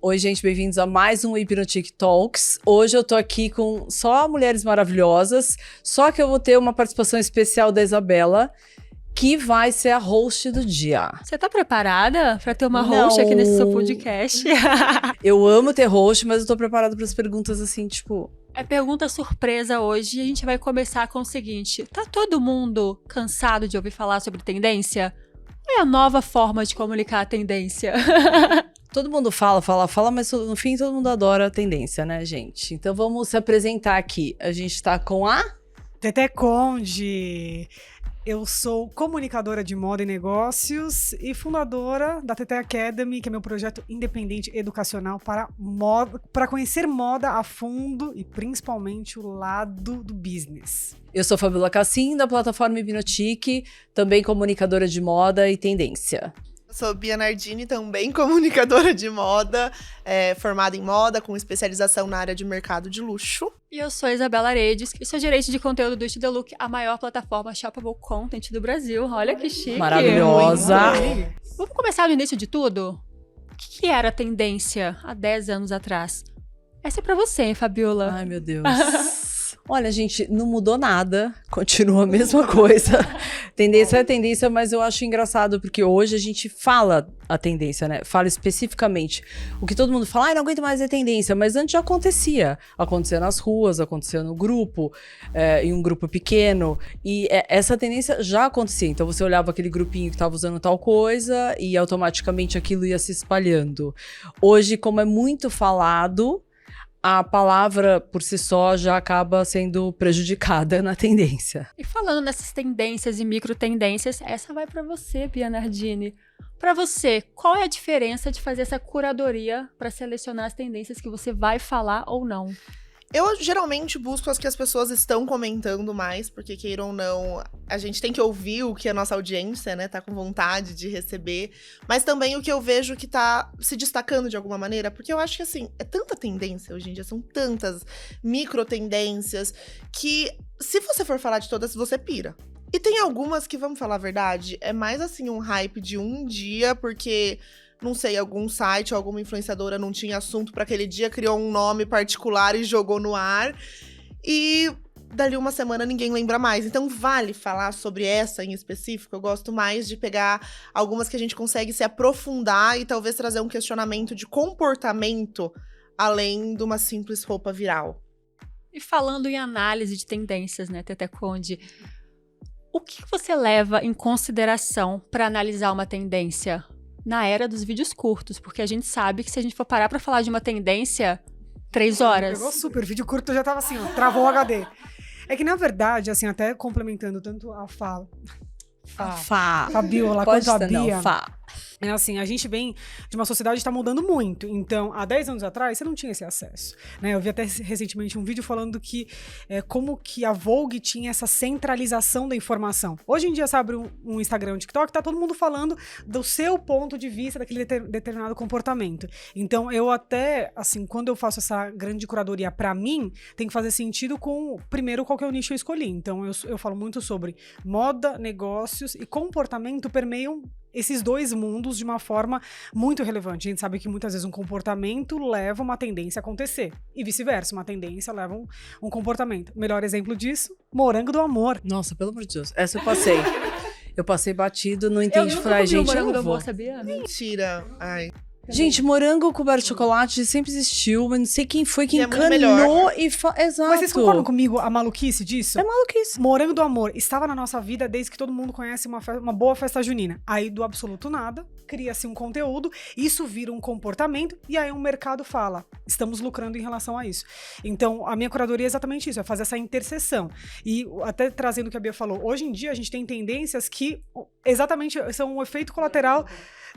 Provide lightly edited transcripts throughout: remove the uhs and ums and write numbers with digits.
Oi, gente, bem-vindos a mais um Hipnotic Talks. Hoje eu tô aqui com só mulheres maravilhosas, só que eu vou ter uma participação especial da Isabela, que vai ser a host do dia. Você tá preparada pra ter uma host aqui nesse seu podcast? Eu amo ter host, mas eu tô preparada para as perguntas assim, tipo... É pergunta surpresa hoje e a gente vai começar com o seguinte. Tá todo mundo cansado de ouvir falar sobre tendência? Qual é a nova forma de comunicar a tendência? Todo mundo fala, mas no fim todo mundo adora a tendência, né, gente? Então vamos se apresentar aqui. A gente tá com a... Teté Conde. Eu sou comunicadora de moda e negócios e fundadora da Teté Academy, que é meu projeto independente educacional para moda, para conhecer moda a fundo e principalmente o lado do business. Eu sou Fabiola Cassim, da plataforma Hipnotic, também comunicadora de moda e tendência. Sou Bia Nardini, também comunicadora de moda, formada em moda, com especialização na área de mercado de luxo. E eu sou Isabela Aredes, e sou gerente de conteúdo do It The Look, a maior plataforma shoppable content do Brasil. Olha que chique! Maravilhosa! Vamos começar do início de tudo? O que era tendência há 10 anos atrás? Essa é pra você, hein, Fabiola? Ai, meu Deus. Olha, gente, não mudou nada, continua a mesma coisa. Tendência é tendência, mas eu acho engraçado, porque hoje a gente fala a tendência, né? Fala especificamente. O que todo mundo fala, não aguento mais a tendência, mas antes já acontecia. Acontecia nas ruas, acontecia no grupo, em um grupo pequeno, e essa tendência já acontecia. Então você olhava aquele grupinho que estava usando tal coisa e automaticamente aquilo ia se espalhando. Hoje, como é muito falado, a palavra por si só já acaba sendo prejudicada na tendência. E falando nessas tendências e micro tendências, essa vai pra você, Bia Nardini. Pra você, qual é a diferença de fazer essa curadoria pra selecionar as tendências que você vai falar ou não? Eu geralmente busco as que as pessoas estão comentando mais, porque queiram ou não, a gente tem que ouvir o que a nossa audiência, né, tá com vontade de receber, mas também o que eu vejo que tá se destacando de alguma maneira, porque eu acho que, assim, é tanta tendência hoje em dia, são tantas micro tendências, que se você for falar de todas, você pira. E tem algumas que, vamos falar a verdade, é mais, assim, um hype de um dia, porque... não sei, algum site ou alguma influenciadora não tinha assunto para aquele dia, criou um nome particular e jogou no ar. E dali uma semana ninguém lembra mais. Então vale falar sobre essa em específico. Eu gosto mais de pegar algumas que a gente consegue se aprofundar e talvez trazer um questionamento de comportamento além de uma simples roupa viral. E falando em análise de tendências, né, Teté Conde, o que você leva em consideração para analisar uma tendência? Na era dos vídeos curtos, porque a gente sabe que se a gente for parar pra falar de uma tendência, 3 horas. Pegou super, vídeo curto já tava assim, ó, travou o HD. É que na verdade, assim, até complementando tanto a Fabiola quanto a Bia, é assim, a gente vem de uma sociedade que está mudando muito. Então, há 10 anos atrás, você não tinha esse acesso, né? Eu vi até recentemente um vídeo falando que como que a Vogue tinha essa centralização da informação. Hoje em dia, você abre um Instagram, um TikTok, tá todo mundo falando do seu ponto de vista daquele determinado comportamento. Então, eu até, assim, quando eu faço essa grande curadoria pra mim, tem que fazer sentido com, primeiro, qual que é o nicho que eu escolhi. Então, eu falo muito sobre moda, negócios e comportamento permeiam esses dois mundos de uma forma muito relevante. A gente sabe que muitas vezes um comportamento leva uma tendência a acontecer. E vice-versa, uma tendência leva um comportamento. Melhor exemplo disso, Morango do Amor. Nossa, pelo amor de Deus. Essa eu passei. Eu passei batido, não entendi. Falei, gente, Morango do eu não vou. Amor, sabia? Mentira. Ai. Gente, morango coberto de chocolate sempre existiu, mas não sei quem foi que E é muito encanou melhor. Exato. Mas vocês concordam comigo a maluquice disso? É maluquice. Morango do Amor estava na nossa vida desde que todo mundo conhece uma boa festa junina. Aí, do absoluto nada, cria-se um conteúdo, isso vira um comportamento, e aí o mercado fala, estamos lucrando em relação a isso. Então, a minha curadoria é exatamente isso, é fazer essa interseção. E até trazendo o que a Bia falou, hoje em dia a gente tem tendências que exatamente são um efeito colateral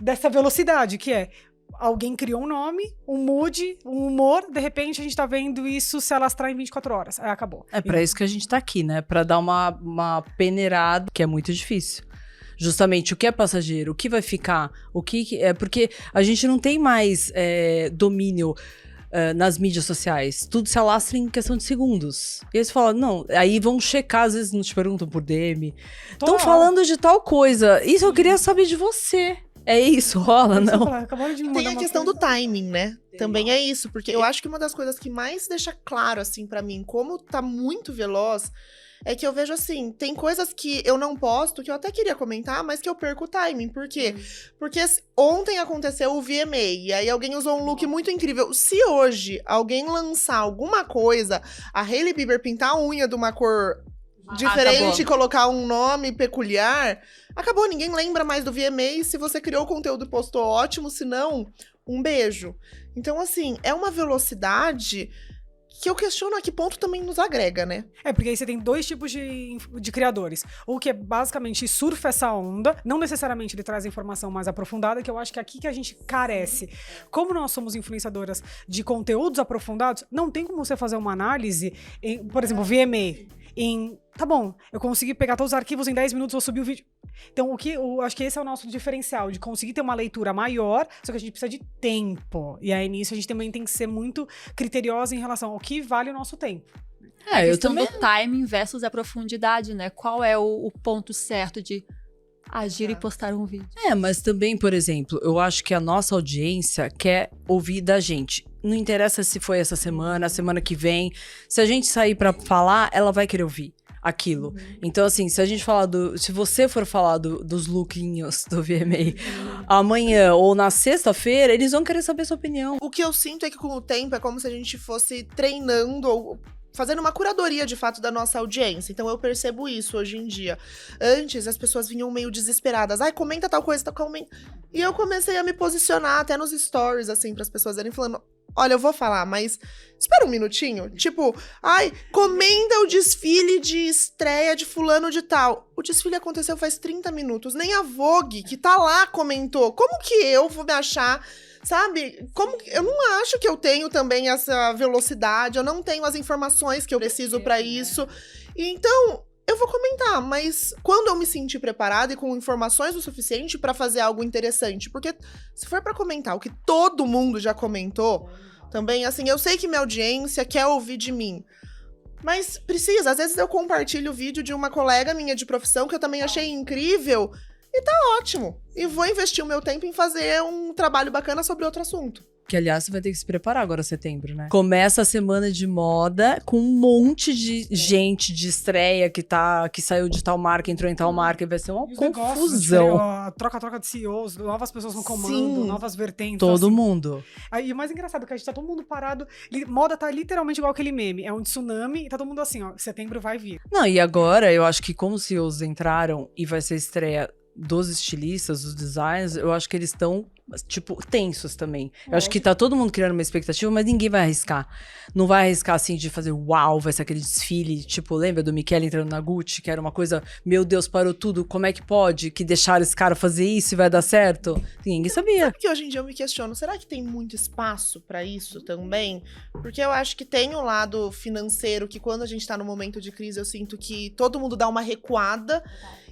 dessa velocidade, que é alguém criou um nome, um mood, um humor, de repente a gente tá vendo isso se alastrar em 24 horas. Aí acabou. É pra isso que a gente tá aqui, né? Pra dar uma peneirada, que é muito difícil. Justamente, o que é passageiro, o que vai ficar, o que é... Porque a gente não tem mais domínio nas mídias sociais. Tudo se alastra em questão de segundos. E aí você fala, não, aí vão checar, às vezes não te perguntam por DM. Estão falando de tal coisa. Isso eu queria saber de você. É isso, rola, não? Acabaram de me Tem mandar a uma questão coisa. do timing, né? Também é isso, porque eu acho que uma das coisas que mais deixa claro, assim, pra mim, como tá muito veloz, é que eu vejo assim, tem coisas que eu não posto, que eu até queria comentar, mas que eu perco o timing. Por quê? Porque ontem aconteceu o VMA, e aí alguém usou um look muito incrível. Se hoje alguém lançar alguma coisa, a Hailey Bieber pintar a unha de uma cor diferente e colocar um nome peculiar, acabou, ninguém lembra mais do VMA. Se você criou o conteúdo e postou, ótimo, se não, um beijo. Então, assim, é uma velocidade que eu questiono a que ponto também nos agrega, né? Porque aí você tem dois tipos de criadores. O que é basicamente surfa essa onda, não necessariamente ele traz informação mais aprofundada, que eu acho que é aqui que a gente carece. Como nós somos influenciadoras de conteúdos aprofundados, não tem como você fazer uma análise, por exemplo, VMA, tá bom, eu consegui pegar todos os arquivos em 10 minutos, vou subir o vídeo. Então, acho que esse é o nosso diferencial, de conseguir ter uma leitura maior, só que a gente precisa de tempo. E aí, nisso, a gente também tem que ser muito criteriosa em relação ao que vale o nosso tempo. A questão do timing versus a profundidade, né? Qual é o ponto certo de agir e postar um vídeo? Mas também, por exemplo, eu acho que a nossa audiência quer ouvir da gente. Não interessa se foi essa semana, a semana que vem. Se a gente sair pra falar, ela vai querer ouvir aquilo. Então, assim, se você for falar dos lookinhos do VMA amanhã ou na sexta-feira, eles vão querer saber sua opinião. O que eu sinto é que com o tempo é como se a gente fosse treinando ou fazendo uma curadoria, de fato, da nossa audiência. Então, eu percebo isso hoje em dia. Antes, as pessoas vinham meio desesperadas. Ai, comenta tal coisa, comenta. E eu comecei a me posicionar até nos stories, assim, para as pessoas irem falando, olha, eu vou falar, mas espera um minutinho. Tipo, ai, comenta o desfile de estreia de fulano de tal. O desfile aconteceu faz 30 minutos. Nem a Vogue, que tá lá, comentou. Como que eu vou me achar... Sabe? Eu não acho que eu tenho também essa velocidade, eu não tenho as informações que eu preciso pra isso. E então, eu vou comentar, mas quando eu me sentir preparada e com informações o suficiente pra fazer algo interessante, porque se for pra comentar o que todo mundo já comentou, também, assim, eu sei que minha audiência quer ouvir de mim. Mas precisa, às vezes eu compartilho o vídeo de uma colega minha de profissão que eu também achei incrível. E tá ótimo. E vou investir o meu tempo em fazer um trabalho bacana sobre outro assunto. Que, aliás, você vai ter que se preparar agora, setembro, né? Começa a semana de moda com um monte de gente de estreia que saiu de tal marca, entrou em tal marca, e vai ser uma confusão. Troca de CEOs, novas pessoas no comando, Sim, novas vertentes. todo assim. mundo. Aí o mais engraçado é que a gente tá todo mundo parado. Moda tá literalmente igual aquele meme. É um tsunami e tá todo mundo assim, ó. Setembro vai vir. Não, e agora, eu acho que como os CEOs entraram e vai ser estreia dos estilistas, dos designers, eu acho que eles estão, tipo, tensos também. Eu acho que tá todo mundo criando uma expectativa, mas ninguém vai arriscar. Não vai arriscar, assim, de fazer uau, vai ser aquele desfile, tipo, lembra do Michele entrando na Gucci, que era uma coisa, meu Deus, parou tudo, como é que pode? Que deixaram esse cara fazer isso e vai dar certo? Ninguém sabia. Porque hoje em dia eu me questiono, será que tem muito espaço pra isso também? Porque eu acho que tem o lado financeiro, que quando a gente tá no momento de crise, eu sinto que todo mundo dá uma recuada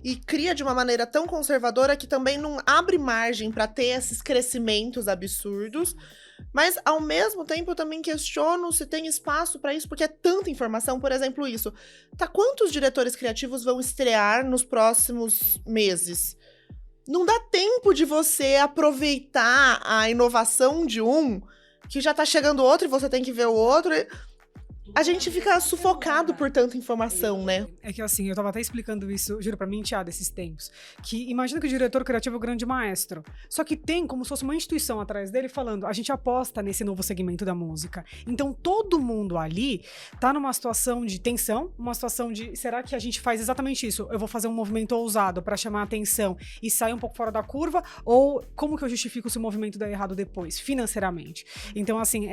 e cria de uma maneira tão conservadora que também não abre margem pra ter esses crescimentos absurdos. Mas, ao mesmo tempo, eu também questiono se tem espaço pra isso, porque é tanta informação. Por exemplo, isso. Tá, quantos diretores criativos vão estrear nos próximos meses? Não dá tempo de você aproveitar a inovação de um, que já tá chegando outro e você tem que ver o outro. A gente fica sufocado por tanta informação, né? É que assim, eu tava até explicando isso, juro, pra mim, enteada esses tempos. Que imagina que o diretor criativo é o grande maestro. Só que tem como se fosse uma instituição atrás dele falando, a gente aposta nesse novo segmento da música. Então todo mundo ali tá numa situação de tensão, uma situação de, será que a gente faz exatamente isso? Eu vou fazer um movimento ousado pra chamar a atenção e sair um pouco fora da curva? Ou como que eu justifico se o movimento der errado depois, financeiramente? Então assim,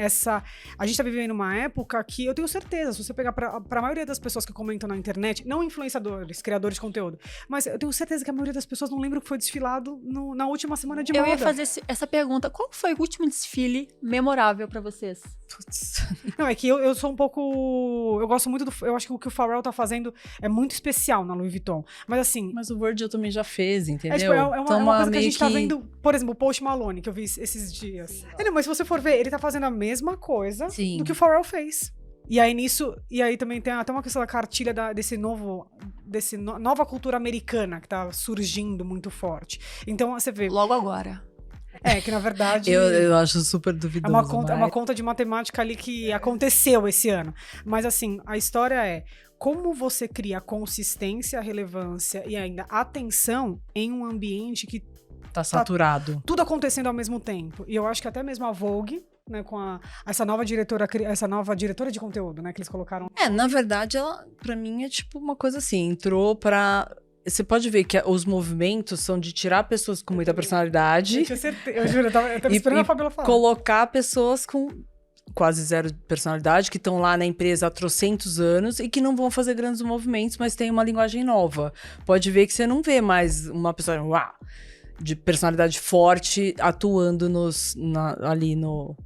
a gente tá vivendo uma época que eu tenho certeza, se você pegar pra maioria das pessoas que comentam na internet, não influenciadores, criadores de conteúdo, mas eu tenho certeza que a maioria das pessoas não lembra o que foi desfilado na última semana de moda. Eu ia fazer essa pergunta, qual foi o último desfile memorável pra vocês? Não, é que eu sou um pouco... Eu gosto muito eu acho que o que o Pharrell tá fazendo é muito especial na Louis Vuitton, mas assim... Mas o Virgil também já fez, entendeu? Tipo, é uma coisa que a gente tá vendo, por exemplo, o Post Malone, que eu vi esses dias. Não, mas se você for ver, ele tá fazendo a mesma coisa do que o Pharrell fez. E aí também tem até uma questão da cartilha nova cultura americana que tá surgindo muito forte. Então você vê. Logo agora. Que na verdade. Eu acho super duvidoso. É uma conta de matemática ali que aconteceu esse ano. Mas assim, a história é como você cria consistência, relevância e ainda atenção em um ambiente que tá saturado. Tudo acontecendo ao mesmo tempo. E eu acho que até mesmo a Vogue, né, com essa nova diretora de conteúdo, né, que eles colocaram. Na verdade, ela, pra mim, é tipo uma coisa assim, entrou pra... Você pode ver que os movimentos são de tirar pessoas com muita personalidade. Eu tinha certeza, eu juro, eu tava esperando a Fabiola falar. Colocar pessoas com quase zero personalidade, que estão lá na empresa há trocentos anos e que não vão fazer grandes movimentos, mas tem uma linguagem nova. Pode ver que você não vê mais uma pessoa de personalidade forte atuando ali no...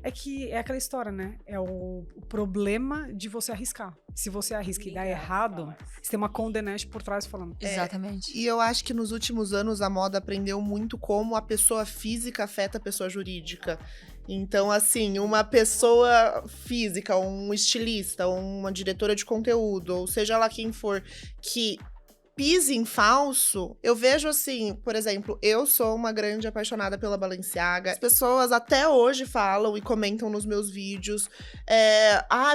É que é aquela história, né? É o problema de você arriscar. Se você arrisca e dá errado, você tem uma Condé Nast por trás falando. Exatamente. E eu acho que nos últimos anos a moda aprendeu muito como a pessoa física afeta a pessoa jurídica. Então, assim, uma pessoa física, um estilista, uma diretora de conteúdo, ou seja lá quem for, que pise em falso, eu vejo assim, por exemplo, eu sou uma grande apaixonada pela Balenciaga. As pessoas até hoje falam e comentam nos meus vídeos,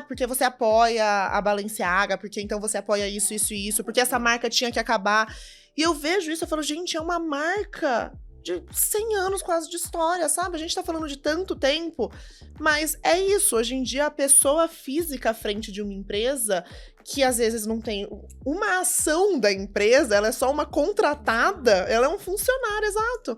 porque você apoia a Balenciaga, porque então você apoia isso, isso e isso, porque essa marca tinha que acabar. E eu vejo isso, eu falo, gente, é uma marca de 100 anos quase de história, sabe? A gente tá falando de tanto tempo, mas é isso. Hoje em dia, a pessoa física à frente de uma empresa, que às vezes não tem uma ação da empresa, ela é só uma contratada, ela é um funcionário, exato.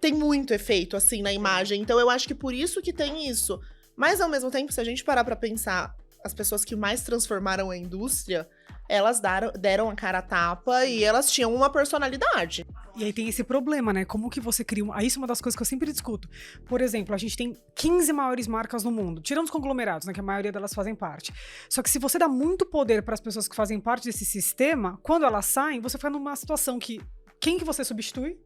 Tem muito efeito, assim, na imagem. Então, eu acho que por isso que tem isso. Mas, ao mesmo tempo, se a gente parar pra pensar, as pessoas que mais transformaram a indústria, elas deram a cara a tapa e elas tinham uma personalidade. E aí tem esse problema, né? Como que você cria... Isso é uma das coisas que eu sempre discuto. Por exemplo, a gente tem 15 maiores marcas no mundo, tirando os conglomerados, né? Que a maioria delas fazem parte. Só que se você dá muito poder para as pessoas que fazem parte desse sistema, quando elas saem, você fica numa situação que... Quem que você substitui?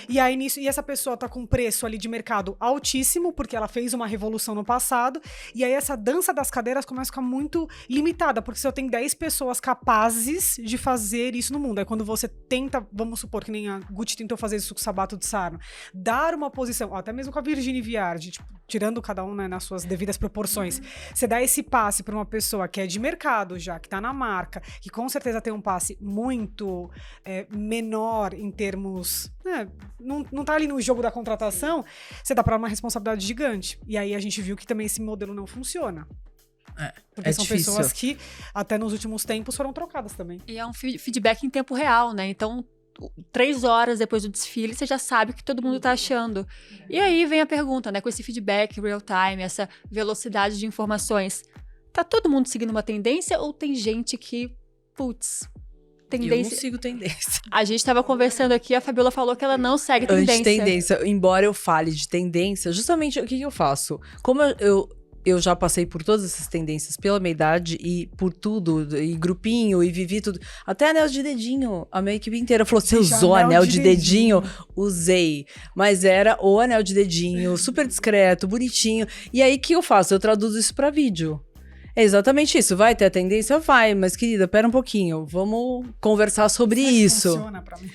E aí e essa pessoa tá com um preço ali de mercado altíssimo, porque ela fez uma revolução no passado, e aí essa dança das cadeiras começa a ficar muito limitada, porque você tem 10 pessoas capazes de fazer isso no mundo. Aí quando você tenta, vamos supor que nem a Gucci tentou fazer isso com o Sabato de Sarno, dar uma posição, até mesmo com a Virginie Viard, tipo, tirando cada um, né, nas suas devidas proporções, você dá esse passe pra uma pessoa que é de mercado já, que tá na marca, que com certeza tem um passe muito menor em termos... não tá ali no jogo da contratação, você dá pra uma responsabilidade gigante. E aí a gente viu que também esse modelo não funciona. Porque são difícil. Pessoas que até nos últimos tempos foram trocadas também. E é um feedback em tempo real, né? Então, 3 horas depois do desfile, você já sabe o que todo mundo tá achando. E aí vem a pergunta, né? Com esse feedback real time, essa velocidade de informações, tá todo mundo seguindo uma tendência ou tem gente que, tendência. Eu não sigo tendência. A gente tava conversando aqui, a Fabiola falou que ela não segue tendência. Antitendência. Embora eu fale de tendência, justamente o que eu faço? Como eu já passei por todas essas tendências pela minha idade e por tudo, e grupinho, e vivi tudo. Até anel de dedinho, a minha equipe inteira falou, você usou anel de dedinho? Usei. Mas era o anel de dedinho, super discreto, bonitinho. E aí, o que eu faço? Eu traduzo isso pra vídeo. É exatamente isso. Vai ter a tendência? Vai, mas querida, pera um pouquinho. Vamos conversar sobre isso. Funciona pra mim.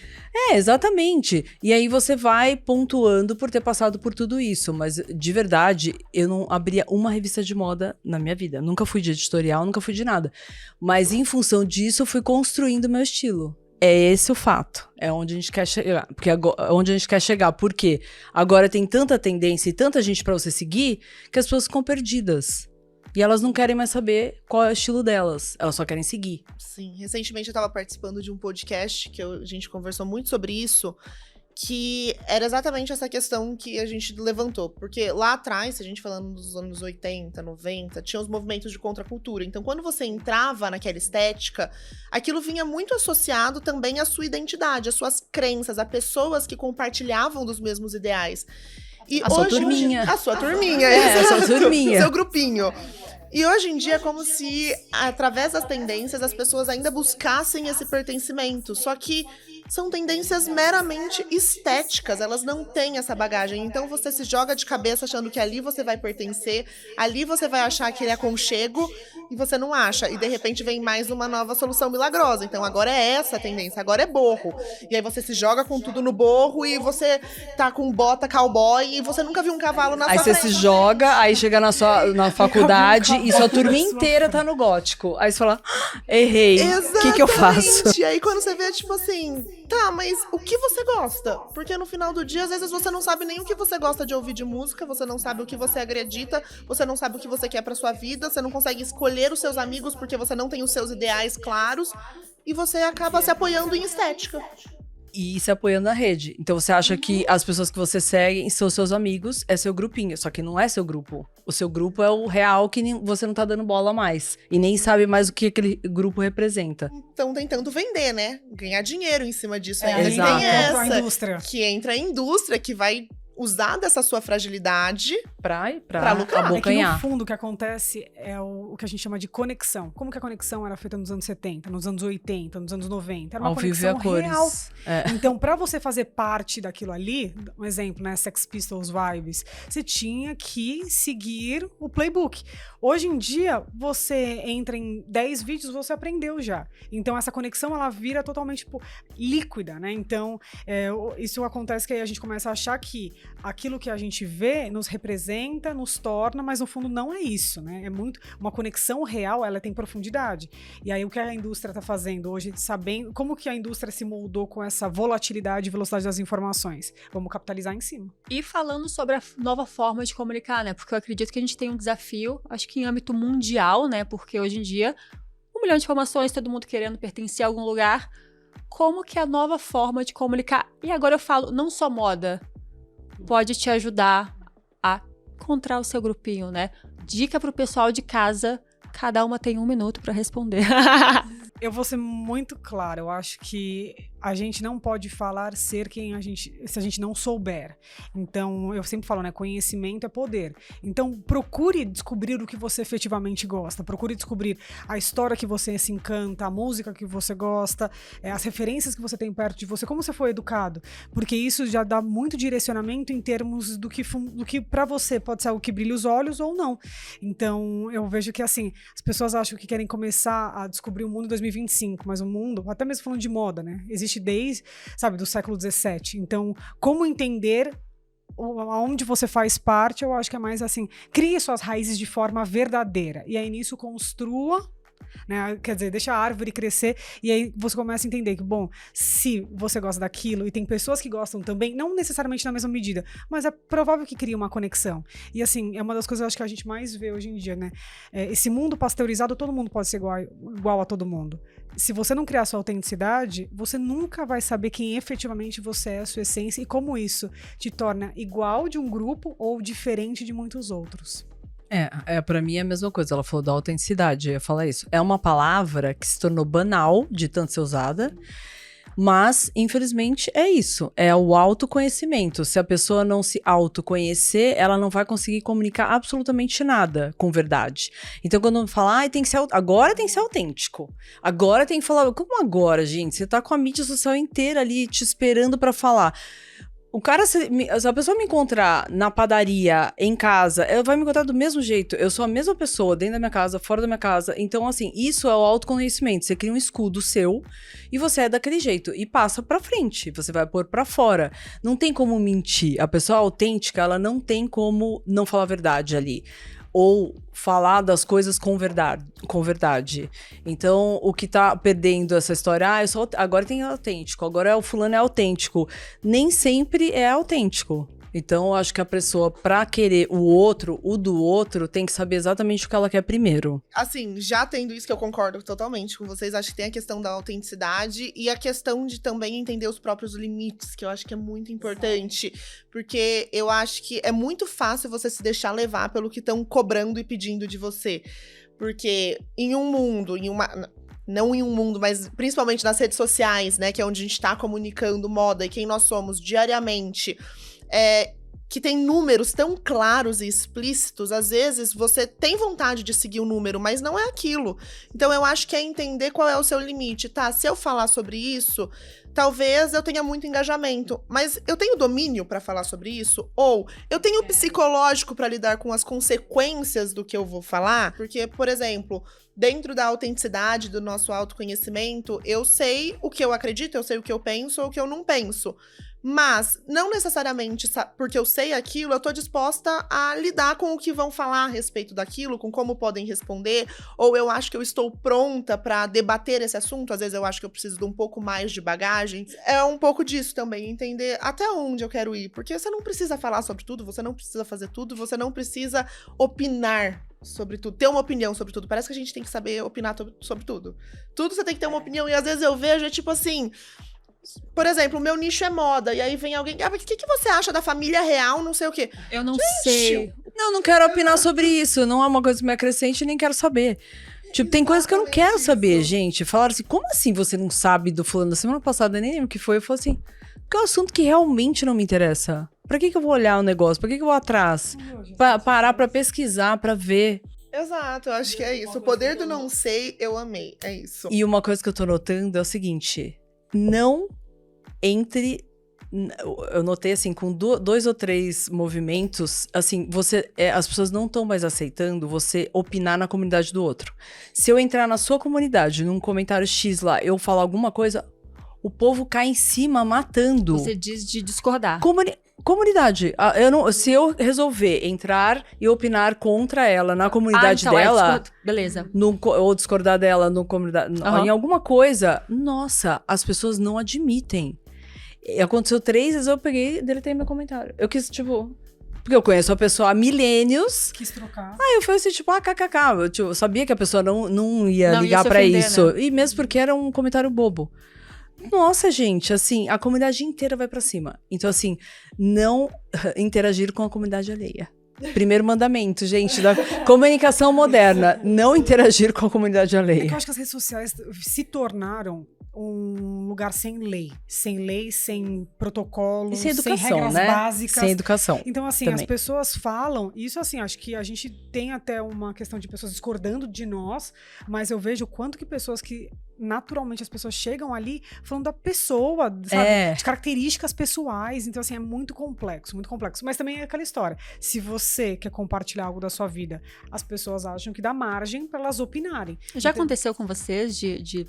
Exatamente. E aí você vai pontuando por ter passado por tudo isso. Mas, de verdade, eu não abria uma revista de moda na minha vida. Nunca fui de editorial, nunca fui de nada. Mas, em função disso, eu fui construindo meu estilo. É esse o fato. É onde a gente quer chegar. Porque onde a gente quer chegar. Por quê? Agora tem tanta tendência e tanta gente pra você seguir que as pessoas ficam perdidas. E elas não querem mais saber qual é o estilo delas. Elas só querem seguir. Sim, recentemente eu tava participando de um podcast que a gente conversou muito sobre isso, que era exatamente essa questão que a gente levantou. Porque lá atrás, se a gente falando dos anos 80, 90, tinha os movimentos de contracultura. Então, quando você entrava naquela estética, aquilo vinha muito associado também à sua identidade, às suas crenças, a pessoas que compartilhavam dos mesmos ideais. E a sua turminha. A sua turminha, a sua turminha. Seu grupinho. E hoje em dia é como se, através das tendências, as pessoas ainda buscassem esse pertencimento. Só que são tendências meramente estéticas, elas não têm essa bagagem. Então você se joga de cabeça achando que ali você vai pertencer, ali você vai achar aquele aconchego e você não acha. E de repente vem mais uma nova solução milagrosa. Então agora é essa a tendência, agora é borro. E aí você se joga com tudo no borro e você tá com bota cowboy e você nunca viu um cavalo na Aí sua você frente. se joga, aí chega na faculdade e sua turma inteira tá no gótico. Aí você fala, errei, o que eu faço? Exatamente. E aí quando você vê, tipo assim, tá, mas o que você gosta? Porque no final do dia, às vezes você não sabe nem o que você gosta de ouvir de música, você não sabe o que você acredita, você não sabe o que você quer pra sua vida, você não consegue escolher os seus amigos porque você não tem os seus ideais claros e você acaba se apoiando em estética. E se apoiando na rede. Então você acha que as pessoas que você segue são seus amigos, é seu grupinho. Só que não é seu grupo. O seu grupo é o real que você não tá dando bola mais. E nem sabe mais o que aquele grupo representa. Estão tentando vender, né? Ganhar dinheiro em cima disso. É, Aí exato. tem entra a essa, indústria. que entra a indústria, que vai usar dessa sua fragilidade Pra lucrar. É que abocanhar. no fundo o que acontece é o que a gente chama de conexão. Como que a conexão era feita nos anos 70, nos anos 80, nos anos 90? Era uma Ao vivo e a conexão real. cores. É. Então, pra você fazer parte daquilo ali, um exemplo, né, Sex Pistols Vibes, você tinha que seguir o playbook. Hoje em dia, você entra em 10 vídeos, você aprendeu já. Então, essa conexão, ela vira totalmente, tipo, líquida, né? Então, isso acontece que aí a gente começa a achar que aquilo que a gente vê nos representa, nos torna, mas no fundo não é isso, né? É muito uma conexão real, ela tem profundidade. E aí o que a indústria está fazendo hoje, sabendo como que a indústria se moldou com essa volatilidade e velocidade das informações? Vamos capitalizar em cima. E falando sobre a nova forma de comunicar, né? Porque eu acredito que a gente tem um desafio, acho que em âmbito mundial, né? Porque hoje em dia, 1 milhão de informações, todo mundo querendo pertencer a algum lugar. Como que a nova forma de comunicar, e agora eu falo, não só moda, pode te ajudar a encontrar o seu grupinho, né? Dica pro pessoal de casa, cada uma tem 1 minuto pra responder. Eu vou ser muito clara, eu acho que a gente não pode falar ser quem a gente, se a gente não souber. Então, eu sempre falo, né, conhecimento é poder. Então, procure descobrir o que você efetivamente gosta, procure descobrir a história que você se encanta, a música que você gosta, as referências que você tem perto de você, como você foi educado, porque isso já dá muito direcionamento em termos do que para você pode ser algo que brilha os olhos ou não. Então, eu vejo que, assim, as pessoas acham que querem começar a descobrir o mundo em 2025, mas o mundo, até mesmo falando de moda, né, existe desde, sabe, do século XVII. Então, como entender aonde você faz parte, eu acho que é mais assim, crie suas raízes de forma verdadeira. E aí, nisso, construa, né? Quer dizer, deixa a árvore crescer e aí você começa a entender que, bom, se você gosta daquilo e tem pessoas que gostam também, não necessariamente na mesma medida, mas é provável que crie uma conexão. E assim, é uma das coisas que eu acho que a gente mais vê hoje em dia, né? Esse mundo pasteurizado, todo mundo pode ser igual a todo mundo. Se você não criar sua autenticidade, você nunca vai saber quem efetivamente você é, a sua essência, e como isso te torna igual de um grupo ou diferente de muitos outros. Pra mim é a mesma coisa. Ela falou da autenticidade, eu ia falar isso. É uma palavra que se tornou banal de tanto ser usada, mas, infelizmente, é isso. É o autoconhecimento. Se a pessoa não se autoconhecer, ela não vai conseguir comunicar absolutamente nada com verdade. Então, quando fala, tem que ser, agora tem que ser autêntico. Agora tem que falar. Como agora, gente? Você tá com a mídia social inteira ali te esperando pra falar. O cara, se a pessoa me encontrar na padaria, em casa, ela vai me encontrar do mesmo jeito. Eu sou a mesma pessoa, dentro da minha casa, fora da minha casa. Então, assim, isso é o autoconhecimento. Você cria um escudo seu e você é daquele jeito. E passa pra frente, você vai pôr pra fora. Não tem como mentir. A pessoa autêntica, ela não tem como não falar a verdade ali. Ou falar das coisas com verdade. Então, o que tá perdendo essa história, agora tem autêntico, agora o fulano é autêntico. Nem sempre é autêntico. Então, eu acho que a pessoa, pra querer o do outro, tem que saber exatamente o que ela quer primeiro. Assim, já tendo isso, que eu concordo totalmente com vocês, acho que tem a questão da autenticidade e a questão de também entender os próprios limites, que eu acho que é muito importante. Porque eu acho que é muito fácil você se deixar levar pelo que estão cobrando e pedindo de você. Porque em um mundo, não em um mundo, mas principalmente nas redes sociais, né, que é onde a gente tá comunicando moda e quem nós somos diariamente, que tem números tão claros e explícitos, às vezes você tem vontade de seguir o número, mas não é aquilo. Então eu acho que é entender qual é o seu limite, tá? Se eu falar sobre isso, talvez eu tenha muito engajamento, mas eu tenho domínio pra falar sobre isso? Ou eu tenho psicológico pra lidar com as consequências do que eu vou falar? Porque, por exemplo, dentro da autenticidade, do nosso autoconhecimento, eu sei o que eu acredito, eu sei o que eu penso ou o que eu não penso. Mas, não necessariamente porque eu sei aquilo, eu tô disposta a lidar com o que vão falar a respeito daquilo, com como podem responder, ou eu acho que eu estou pronta pra debater esse assunto, às vezes eu acho que eu preciso de um pouco mais de bagagem. É um pouco disso também, entender até onde eu quero ir, porque você não precisa falar sobre tudo, você não precisa fazer tudo, você não precisa opinar sobre tudo, ter uma opinião sobre tudo. Parece que a gente tem que saber opinar sobre tudo. Tudo você tem que ter uma opinião, e às vezes eu vejo, é tipo assim... Por exemplo, o meu nicho é moda, e aí vem alguém, o que você acha da família real, não sei o quê. Eu não sei. Não quero opinar sobre isso, não é uma coisa que me acrescente, nem quero saber. Tipo, tem coisas que eu não quero saber, gente. Falaram assim, como assim você não sabe do fulano? Da semana passada, eu nem lembro o que foi, eu falei assim, que é um assunto que realmente não me interessa. Pra que eu vou olhar o negócio? Pra que eu vou atrás? Parar pra pesquisar, pra ver. Exato, eu acho que é isso. O poder do não sei, eu amei, é isso. E uma coisa que eu tô notando é o seguinte... Não entre... Eu notei, assim, com 2 ou 3 movimentos, assim, as pessoas não estão mais aceitando você opinar na comunidade do outro. Se eu entrar na sua comunidade, num comentário X lá, eu falar alguma coisa, o povo cai em cima matando. Você diz de discordar. Comunidade. Se eu resolver entrar e opinar contra ela na comunidade dela... Beleza. Ou discordar dela no comunidade, em alguma coisa, nossa, as pessoas não admitem. E aconteceu 3 vezes, eu peguei e deletei meu comentário. Eu quis, tipo... Porque eu conheço a pessoa há milênios. Quis trocar. Aí eu falei assim, tipo, kkk. Eu sabia que a pessoa não ia ligar pra ofender, isso. né? E mesmo porque era um comentário bobo. Nossa, gente, assim, a comunidade inteira vai pra cima. Então, assim, não interagir com a comunidade alheia. Primeiro mandamento, gente, da comunicação moderna. Não interagir com a comunidade alheia. É que eu acho que as redes sociais se tornaram um lugar sem lei, sem protocolo, E sem educação, sem regras né? básicas. Sem educação. Então, assim, também. as pessoas falam, isso assim, acho que a gente tem até uma questão de pessoas discordando de nós, mas eu vejo o quanto que pessoas que naturalmente as pessoas chegam ali falando da pessoa, sabe? De características pessoais. Então, assim, é muito complexo, muito complexo. Mas também é aquela história. Se você quer compartilhar algo da sua vida, as pessoas acham que dá margem para elas opinarem. Já aconteceu com vocês de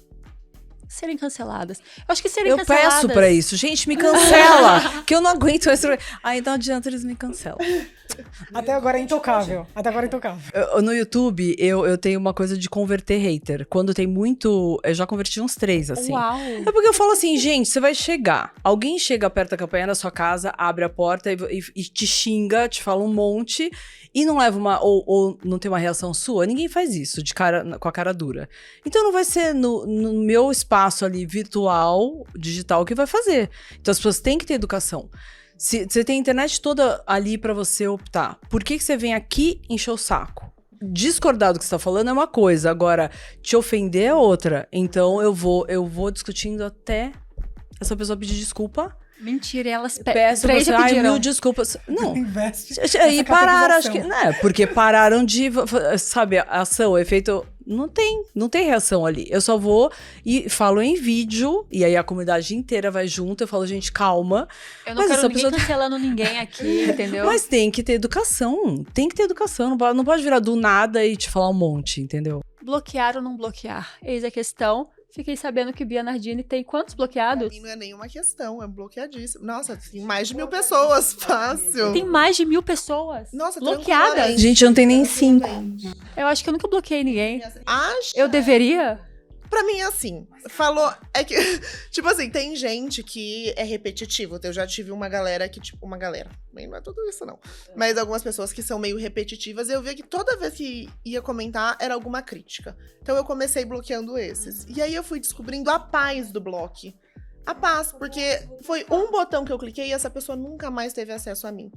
serem canceladas? Eu acho que serem canceladas... Eu peço pra isso. Gente, me cancela! Que eu não aguento mais. Aí não adianta, eles me cancelam. Até agora é intocável. Até agora é intocável. No YouTube, eu tenho uma coisa de converter hater. Quando tem muito... Eu já converti uns 3, assim. Uau! É porque eu falo assim, gente, você vai chegar. Alguém chega perto da campanha da sua casa, abre a porta e te xinga, te fala um monte e não leva uma... Ou não tem uma reação sua. Ninguém faz isso com a cara dura. Então não vai ser no meu espaço ali virtual, digital, que vai fazer. Então as pessoas têm que ter educação. Você tem a internet toda ali pra você optar. Por que você vem aqui encher o saco? Discordar do que você tá falando é uma coisa, agora te ofender é outra. Então eu vou discutindo até essa pessoa pedir desculpa. Mentira, elas peço pra você, ai, 1000 desculpas. Não. E pararam, acho que... Né, porque pararam de... Sabe, a ação, o efeito... Não tem reação ali. Eu só vou e falo em vídeo, e aí a comunidade inteira vai junto, eu falo, gente, calma. Eu não quero ninguém cancelando ninguém aqui, entendeu? Mas tem que ter educação. Tem que ter educação. Não pode virar do nada e te falar um monte, entendeu? Bloquear ou não bloquear? Eis a questão. Fiquei sabendo que Bia Nardini tem quantos bloqueados? Pra mim não é nenhuma questão, é bloqueadíssimo. Nossa, tem mais de 1000 pessoas, fácil. Tem mais de 1000 pessoas Nossa, bloqueadas. Gente, eu não tenho nem 5. Eu acho que eu nunca bloqueei ninguém. Acho. Eu deveria? Pra mim é assim, falou, é que, tipo assim, tem gente que é repetitivo, eu já tive uma galera que, tipo, não é tudo isso não, mas algumas pessoas que são meio repetitivas, eu via que toda vez que ia comentar era alguma crítica, então eu comecei bloqueando esses, e aí eu fui descobrindo a paz do bloco, a paz, porque foi um botão que eu cliquei e essa pessoa nunca mais teve acesso a mim.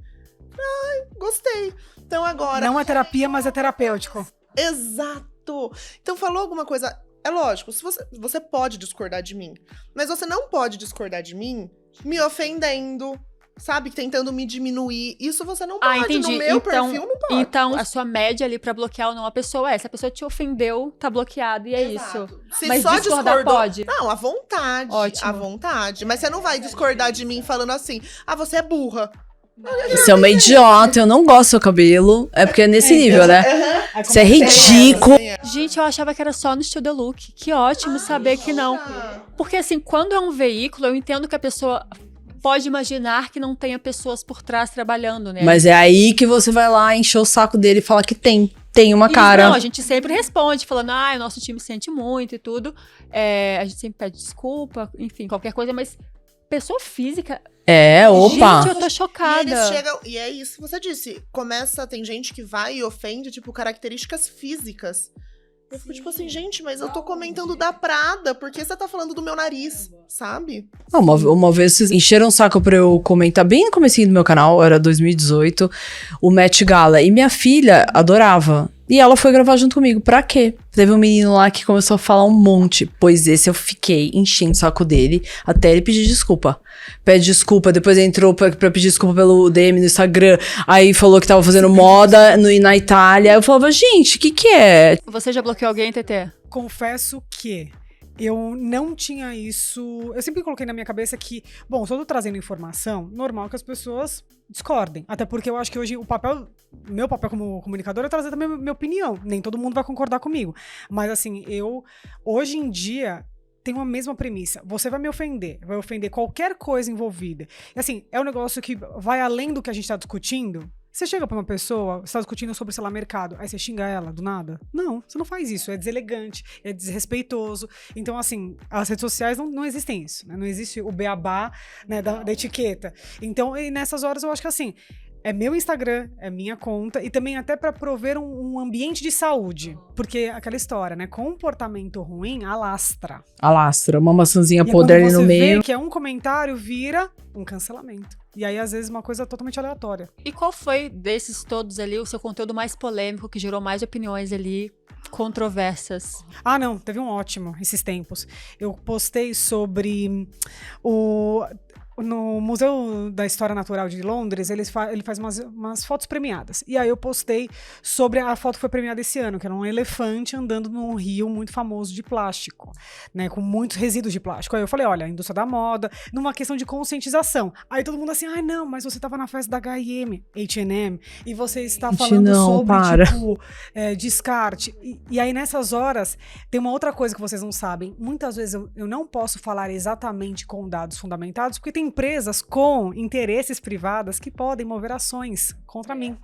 Ai, gostei, então agora... Não é terapia, mas é terapêutico. Exato, então falou alguma coisa... É lógico, se você pode discordar de mim, mas você não pode discordar de mim me ofendendo, sabe, tentando me diminuir. Isso você não pode. Entendi. No meu perfil não pode. Então, a sua média ali pra bloquear ou não a pessoa é, se a pessoa te ofendeu, tá bloqueado, e é Exato. isso. Se Mas só discordar discordou, pode? Não, à vontade. Ótimo. À vontade. Mas você não vai discordar de mim falando assim, você é burra. Você é uma idiota, eu não gosto do seu cabelo. É porque é nesse nível, né? Isso é ridículo. Gente, eu achava que era só no Still The Look. Que ótimo saber que não. Porque assim, quando é um veículo, eu entendo que a pessoa pode imaginar que não tenha pessoas por trás trabalhando, né? Mas é aí que você vai lá encher o saco dele e falar que tem uma E, cara. Não, a gente sempre responde, falando, o nosso time sente muito e tudo. A gente sempre pede desculpa, enfim, qualquer coisa, mas pessoa física... Opa. Gente, eu tô chocada. E eles chegam, e é isso que você disse. Tem gente que vai e ofende, tipo, características físicas. Eu fico tipo assim, gente, mas eu tô comentando da Prada, por que você tá falando do meu nariz, sabe? Uma vez vocês encheram o saco pra eu comentar bem no comecinho do meu canal, era 2018, o Met Gala. E minha filha adorava. E ela foi gravar junto comigo. Pra quê? Teve um menino lá que começou a falar um monte. Pois esse eu fiquei enchendo o saco dele até ele pedir desculpa. Pede desculpa, depois entrou pra pedir desculpa pelo DM no Instagram. Aí falou que tava fazendo moda na Itália. Eu falava, gente, o que é? Você já bloqueou alguém, TT? Confesso que eu não tinha isso. Eu sempre coloquei na minha cabeça que, bom, se eu tô trazendo informação, normal que as pessoas discordem. Até porque eu acho que hoje meu papel como comunicador é trazer também minha opinião. Nem todo mundo vai concordar comigo. Mas assim, hoje em dia, tenho a mesma premissa. Você vai me ofender, vai ofender qualquer coisa envolvida. E assim, é um negócio que vai além do que a gente tá discutindo. Você chega pra uma pessoa, você tá discutindo sobre, sei lá, mercado, aí você xinga ela do nada? Não, você não faz isso. É deselegante, é desrespeitoso. Então, assim, as redes sociais não existem isso, né? Não existe o beabá, né, da etiqueta. Então, e nessas horas eu acho que, assim, é meu Instagram, é minha conta, e também até pra prover um ambiente de saúde. Porque aquela história, né? Comportamento ruim alastra. Alastra, uma maçãzinha E podre ali no você meio. vê que é um comentário vira um cancelamento. E aí, às vezes, uma coisa totalmente aleatória. E qual foi, desses todos ali, o seu conteúdo mais polêmico, que gerou mais opiniões ali, controversas? Não, teve um ótimo esses tempos. Eu postei sobre no Museu da História Natural de Londres, ele faz umas fotos premiadas. E aí eu postei sobre a foto que foi premiada esse ano, que era um elefante andando num rio muito famoso de plástico, né, com muitos resíduos de plástico. Aí eu falei, olha, a indústria da moda, numa questão de conscientização. Aí todo mundo assim, não, mas você tava na festa da H&M, e você está falando sobre, tipo, descarte. E aí nessas horas, tem uma outra coisa que vocês não sabem. Muitas vezes eu não posso falar exatamente com dados fundamentados, porque tem empresas com interesses privados que podem mover ações contra mim.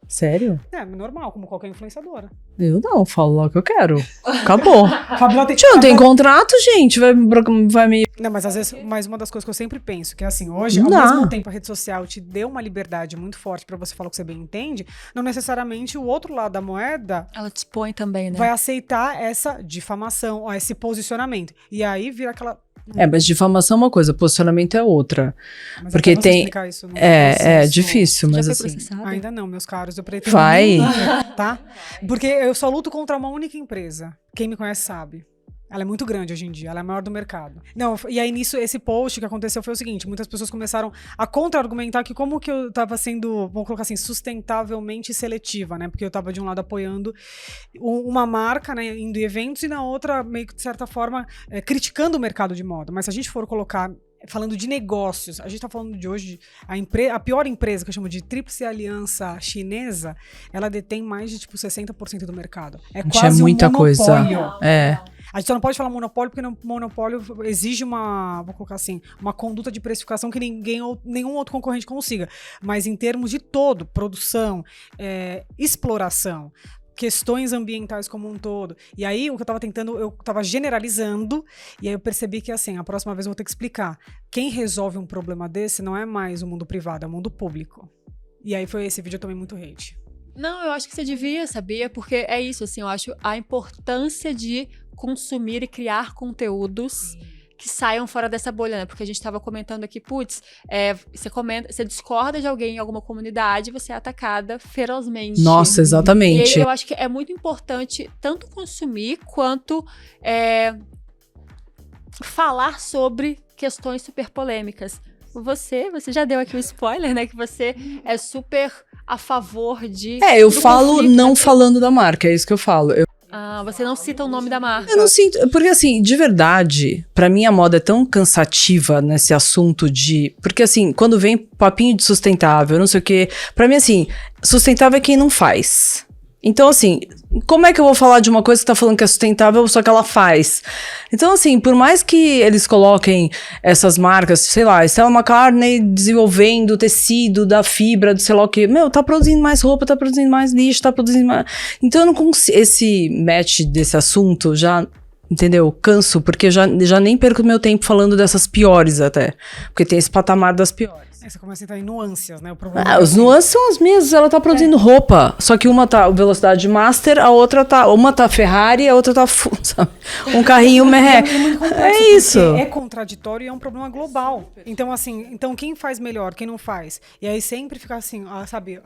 Sério? É normal, como qualquer influenciadora. Eu não, falo lá o que eu quero. Acabou. Fabiola Não tem contrato, gente. Vai me... Não, mas às vezes, mais uma das coisas que eu sempre penso, que é assim, hoje, ao mesmo tempo, a rede social te deu uma liberdade muito forte pra você falar o que você bem entende, não necessariamente o outro lado da moeda... Ela te expõe também, né? Vai aceitar essa difamação, ó, esse posicionamento. E aí vira aquela... mas difamação é uma coisa, posicionamento é outra. Mas porque até você tem... explicar isso no É processo, difícil, mas Já foi assim... processada? Ainda não, meus caros, eu pretendo... Vai. Tá? Porque eu só luto contra uma única empresa. Quem me conhece sabe. Ela é muito grande hoje em dia, ela é a maior do mercado. Não, e aí nisso, esse post que aconteceu foi o seguinte, muitas pessoas começaram a contra-argumentar que como que eu tava sendo, vamos colocar assim, sustentavelmente seletiva, né? Porque eu tava de um lado apoiando uma marca, né, indo em eventos, e na outra, meio que de certa forma, criticando o mercado de moda. Mas se a gente for colocar... Falando de negócios, a gente tá falando de hoje, a pior empresa, que eu chamo de Tríplice Aliança Chinesa, ela detém mais de, tipo, 60% do mercado. É quase muita um monopólio. coisa. A gente só não pode falar monopólio, porque no monopólio exige vou colocar assim, uma conduta de precificação que nenhum outro concorrente consiga. Mas em termos de todo, produção, exploração, questões ambientais como um todo. E aí, o que eu tava generalizando, e aí eu percebi que, assim, a próxima vez eu vou ter que explicar. Quem resolve um problema desse não é mais o mundo privado, é o mundo público. E aí foi esse vídeo, eu tomei muito hate. Não, eu acho que você devia, sabia? Porque é isso, assim, eu acho a importância de consumir e criar conteúdos que saiam fora dessa bolha, né? Porque a gente tava comentando aqui, você discorda de alguém em alguma comunidade, você é atacada ferozmente. Nossa, exatamente. E eu acho que é muito importante tanto consumir quanto falar sobre questões super polêmicas. você já deu aqui o spoiler, né? Que você é super a favor de... Eu do falo conflito, não né? falando da marca, é isso que eu falo. Você não cita o nome da marca. Eu não sinto, porque assim, de verdade, pra mim a moda é tão cansativa nesse assunto de, porque assim, quando vem papinho de sustentável, não sei o quê, pra mim assim, sustentável é quem não faz. Então assim, como é que eu vou falar de uma coisa que tá falando que é sustentável, só que ela faz? Então assim, por mais que eles coloquem essas marcas, sei lá, Stella McCartney desenvolvendo tecido da fibra, do sei lá o quê, tá produzindo mais roupa, tá produzindo mais lixo, tá produzindo mais... Então eu não consigo, esse match desse assunto já... Entendeu? Canso, porque já nem perco meu tempo falando dessas piores até. Porque tem esse patamar das piores. Você começa a entrar em nuances, né? O problema Os nuances são as mesmas, ela tá produzindo roupa. Só que uma tá velocidade master, a outra tá... Uma tá Ferrari, a outra tá... Sabe? Um carrinho merreca. É isso. É contraditório e é um problema global. Então, assim, quem faz melhor, quem não faz? E aí sempre fica assim, sabe...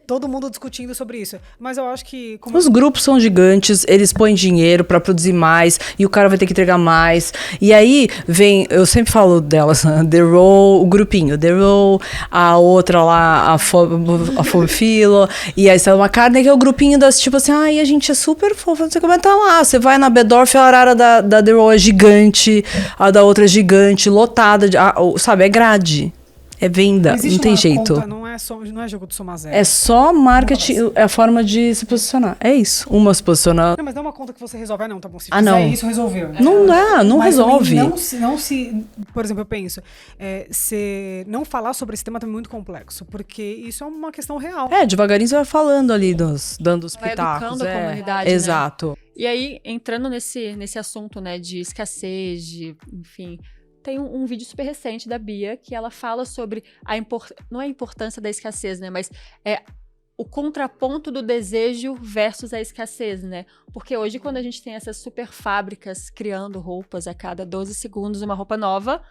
todo mundo discutindo sobre isso. Mas eu acho que... Os grupos são gigantes, eles põem dinheiro pra produzir mais, e o cara vai ter que entregar mais. E aí vem, eu sempre falo delas, The Row, o grupinho, The Row, a outra lá, a Fofilo, e a Stella McCartney, que é o grupinho das, tipo assim, ai, a gente é super fofa, não sei como é, tá lá. Você vai na Bedorf, a arara da The Row é gigante, a da outra é gigante, lotada, sabe, é grade. É venda, não tem jeito. Conta, não é jogo do soma zero. É só marketing, é a forma de se posicionar. É isso. Uma se posiciona... Não, mas não é uma conta que você resolve. Não, tá bom. Se Ah, fizer não. isso, resolveu. Né? Não dá, não mas resolve. Não se... Por exemplo, eu penso, não falar sobre esse tema também é muito complexo, porque isso é uma questão real. Devagarinho você vai falando ali, dando os Vai pitacos. educando a comunidade, né? Exato. E aí, entrando nesse assunto, né, de escassez, enfim... Tem um vídeo super recente da Bia que ela fala sobre não é a importância da escassez, né? Mas o contraponto do desejo versus a escassez, né? Porque hoje, quando a gente tem essas super fábricas criando roupas a cada 12 segundos, uma roupa nova,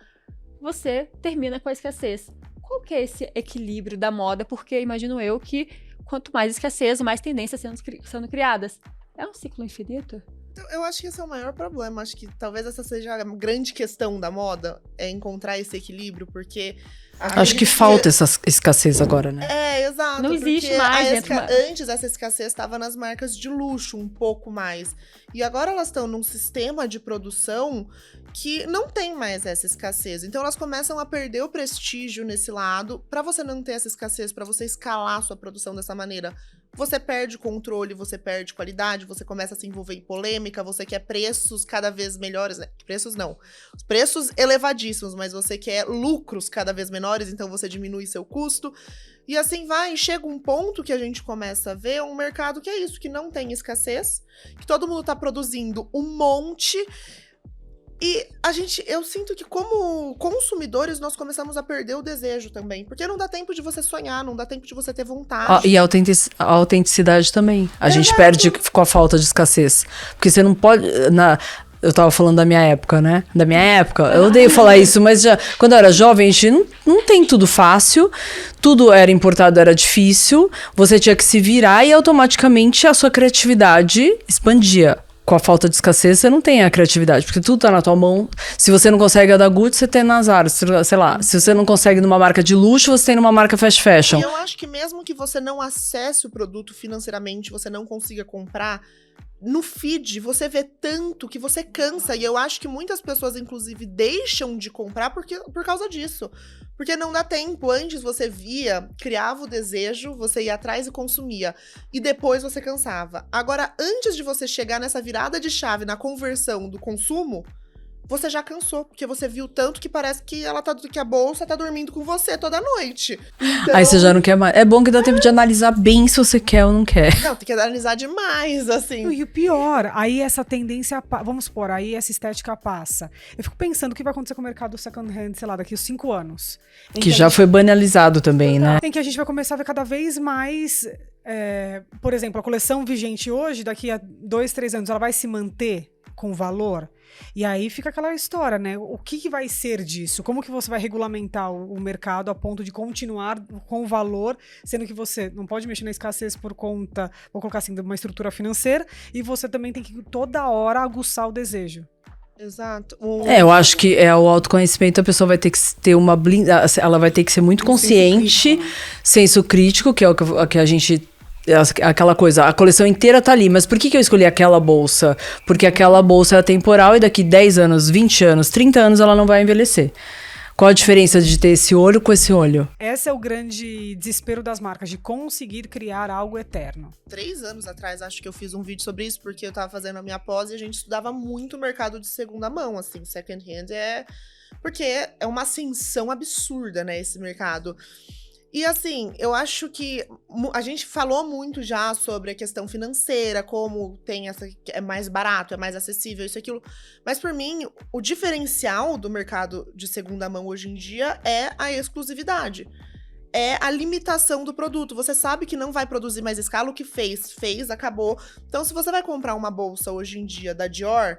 você termina com a escassez. Qual que é esse equilíbrio da moda? Porque imagino eu que quanto mais escassez, mais tendências sendo criadas. É um ciclo infinito? Eu acho que esse é o maior problema. Acho que talvez essa seja a grande questão da moda, é encontrar esse equilíbrio, porque... Acho que falta essa escassez agora, né? Exato. Não existe mais. Antes, essa escassez estava nas marcas de luxo, um pouco mais. E agora elas estão num sistema de produção que não tem mais essa escassez. Então elas começam a perder o prestígio nesse lado. Para você não ter essa escassez, para você escalar a sua produção dessa maneira, você perde controle, você perde qualidade, você começa a se envolver em polêmica, você quer preços cada vez melhores, né? Preços não. Preços elevadíssimos, mas você quer lucros cada vez menores, então você diminui seu custo. E assim vai, chega um ponto que a gente começa a ver um mercado que é isso, que não tem escassez, que todo mundo tá produzindo um monte. E eu sinto que como consumidores nós começamos a perder o desejo também, porque não dá tempo de você sonhar, não dá tempo de você ter vontade. E a autenticidade também. A gente perde com a falta de escassez. Porque você não pode... Eu tava falando da minha época, né? Da minha época. Eu odeio falar isso, mas já quando eu era jovem, a gente não tem tudo fácil. Tudo era importado, era difícil. Você tinha que se virar e automaticamente a sua criatividade expandia. Com a falta de escassez, você não tem a criatividade, porque tudo tá na tua mão. Se você não consegue a da Gucci, você tem na Zara, sei lá. Se você não consegue numa marca de luxo, você tem numa marca fast fashion. E eu acho que mesmo que você não acesse o produto financeiramente, você não consiga comprar, no feed você vê tanto que você cansa. E eu acho que muitas pessoas, inclusive, deixam de comprar por causa disso. Porque não dá tempo. Antes você via, criava o desejo, você ia atrás e consumia. E depois você cansava. Agora, antes de você chegar nessa virada de chave, na conversão do consumo, você já cansou. Porque você viu tanto que parece que que a bolsa tá dormindo com você toda noite. Então... Aí você já não quer mais. É bom que dá tempo de analisar bem se você quer ou não quer. Não, tem que analisar demais, assim. E o pior, aí essa tendência, vamos supor, aí essa estética passa. Eu fico pensando o que vai acontecer com o mercado second hand, sei lá, daqui a 5 anos. Que já foi banalizado também, né? Em que a gente vai começar a ver cada vez mais... por exemplo, a coleção vigente hoje, daqui a 2, 3 anos, ela vai se manter com valor? E aí fica aquela história, né? O que vai ser disso? Como que você vai regulamentar o mercado a ponto de continuar com o valor, sendo que você não pode mexer na escassez por conta, vou colocar assim, de uma estrutura financeira, e você também tem que toda hora aguçar o desejo. Exato. Eu acho que o autoconhecimento, a pessoa vai ter que ter ela vai ter que ser muito consciente, senso crítico, que é o que a gente... Aquela coisa, a coleção inteira tá ali, mas por que eu escolhi aquela bolsa? Porque aquela bolsa é temporal e daqui 10 anos, 20 anos, 30 anos ela não vai envelhecer. Qual a diferença de ter esse olho com esse olho? Esse é o grande desespero das marcas, de conseguir criar algo eterno. 3 anos atrás, acho que eu fiz um vídeo sobre isso, porque eu tava fazendo a minha pós e a gente estudava muito o mercado de segunda mão, assim, second hand porque é uma ascensão absurda, né, esse mercado. E assim, eu acho que a gente falou muito já sobre a questão financeira, como tem essa, é mais barato, é mais acessível, isso e aquilo. Mas por mim, o diferencial do mercado de segunda mão hoje em dia é a exclusividade. É a limitação do produto. Você sabe que não vai produzir mais escala, o que fez, acabou. Então, se você vai comprar uma bolsa hoje em dia da Dior,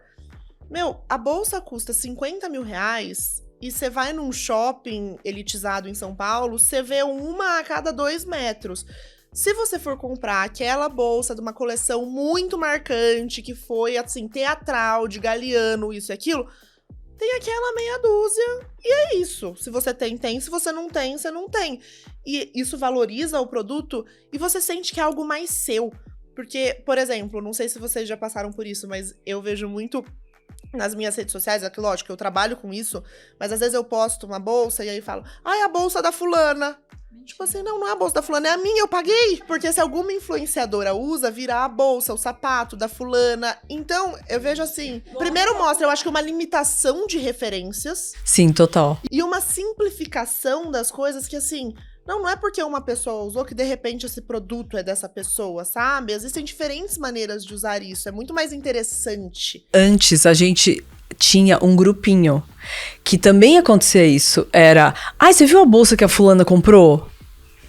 a bolsa custa 50 mil reais... E você vai num shopping elitizado em São Paulo, você vê uma a cada 2 metros. Se você for comprar aquela bolsa de uma coleção muito marcante, que foi, assim, teatral, de Galliano, isso e aquilo, tem aquela meia dúzia e é isso. Se você tem. Se você não tem, você não tem. E isso valoriza o produto e você sente que é algo mais seu. Porque, por exemplo, não sei se vocês já passaram por isso, mas eu vejo muito... nas minhas redes sociais, é que lógico, eu trabalho com isso, mas às vezes eu posto uma bolsa e aí falo, é a bolsa da fulana. Tipo assim, não é a bolsa da fulana, é a minha, eu paguei. Porque se alguma influenciadora usa, vira a bolsa, o sapato da fulana. Então, eu vejo assim, primeiro mostra, eu acho que uma limitação de referências. Sim, total. E uma simplificação das coisas que assim... Não é porque uma pessoa usou que de repente esse produto é dessa pessoa, sabe? Existem diferentes maneiras de usar isso, é muito mais interessante. Antes a gente tinha um grupinho que também acontecia isso. Era, você viu a bolsa que a fulana comprou?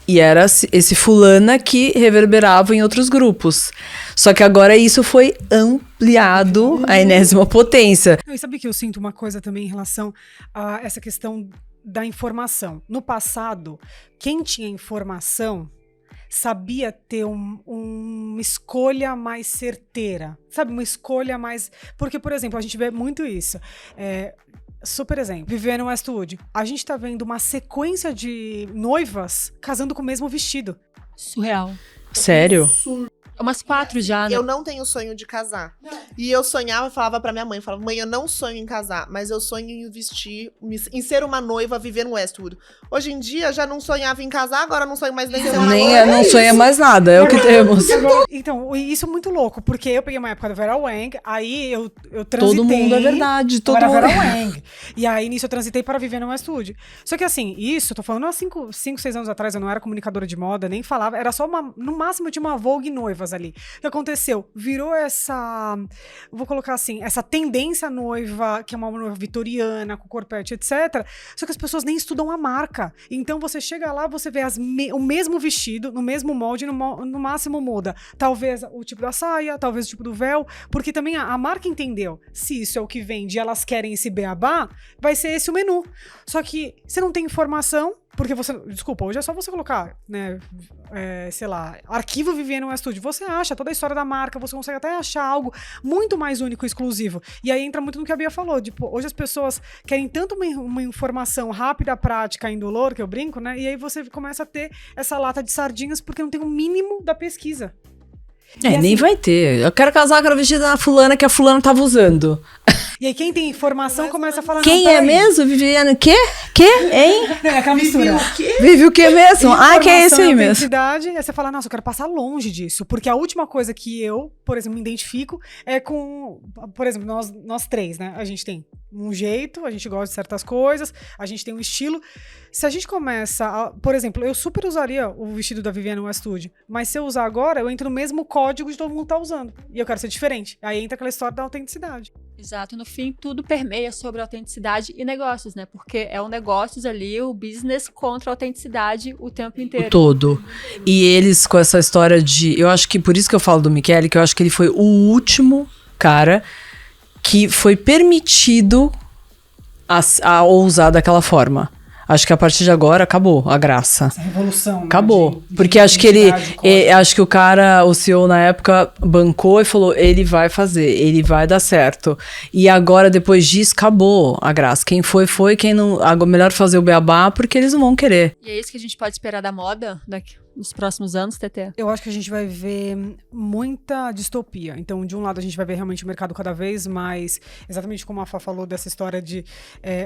E era esse fulana que reverberava em outros grupos. Só que agora isso foi ampliado à enésima potência. E sabe que eu sinto uma coisa também em relação a essa questão da informação. No passado, quem tinha informação sabia ter uma escolha mais certeira, sabe? Uma escolha mais... Porque, por exemplo, a gente vê muito isso. Super exemplo, Vivienne Westwood. A gente tá vendo uma sequência de noivas casando com o mesmo vestido. Surreal. Sério? Umas 4 já, né? Eu não tenho sonho de casar. E eu sonhava, falava pra minha mãe, mãe, eu não sonho em casar, mas eu sonho em em ser uma noiva, viver no Westwood. Hoje em dia, já não sonhava em casar, agora não sonho mais nem ser uma noiva. Não sonha mais nada, é o que temos. Então, isso é muito louco, porque eu peguei uma época da Vera Wang, aí eu transitei... Todo mundo, é verdade, todo mundo. Vera Wang. E aí, nisso, eu transitei para viver no Westwood. Só que assim, isso, tô falando há 5, 6 anos atrás, eu não era comunicadora de moda, nem falava, era só no máximo de uma Vogue noivas ali. O que aconteceu? Virou essa, vou colocar assim, essa tendência noiva, que é uma noiva vitoriana, com corpete, etc. Só que as pessoas nem estudam a marca. Então você chega lá, você vê o mesmo vestido, no mesmo molde, no máximo muda. Talvez o tipo da saia, talvez o tipo do véu, porque também a marca entendeu. Se isso é o que vende e elas querem esse beabá, vai ser esse o menu. Só que você não tem informação, porque você... Desculpa, hoje é só você colocar, né, sei lá, arquivo Vivienne Westwood. Você acha toda a história da marca, você consegue até achar algo muito mais único e exclusivo. E aí entra muito no que a Bia falou. Tipo, hoje as pessoas querem tanto uma informação rápida, prática, indolor, que eu brinco, né? E aí você começa a ter essa lata de sardinhas porque não tem o mínimo da pesquisa. Assim, nem vai ter. Eu quero casar com a vestida da fulana que a fulana tava usando. E aí quem tem informação começa a falar... Quem é mesmo? Viviane? Quê? Hein? É aquela mistura. Vive o quê mesmo? Que é esse aí mesmo. Aí você fala, nossa, eu quero passar longe disso. Porque a última coisa que eu, por exemplo, me identifico é com... Por exemplo, nós três, né? A gente tem um jeito, a gente gosta de certas coisas, a gente tem um estilo. Se a gente começa por exemplo, eu super usaria o vestido da Vivienne Westwood, mas se eu usar agora, eu entro no mesmo código de todo mundo tá usando. E eu quero ser diferente. Aí entra aquela história da autenticidade. Exato. No fim, tudo permeia sobre autenticidade e negócios, né? Porque é um negócios ali, o business contra a autenticidade o tempo inteiro. O todo. E eles com essa história de... Eu acho que por isso que eu falo do Michele, que eu acho que ele foi o último cara que foi permitido a ousar daquela forma. Acho que a partir de agora acabou a graça. Essa revolução. Né, Acabou. Porque acho que acho que o cara, o CEO na época, bancou e falou, ele vai fazer, ele vai dar certo. E agora, depois disso, acabou a graça. Quem foi, quem não... Agora, melhor fazer o beabá, porque eles não vão querer. E é isso que a gente pode esperar da moda nos próximos anos, Tetê? Eu acho que a gente vai ver muita distopia. Então, de um lado, a gente vai ver realmente o mercado cada vez mais, exatamente como a Fá falou, dessa história de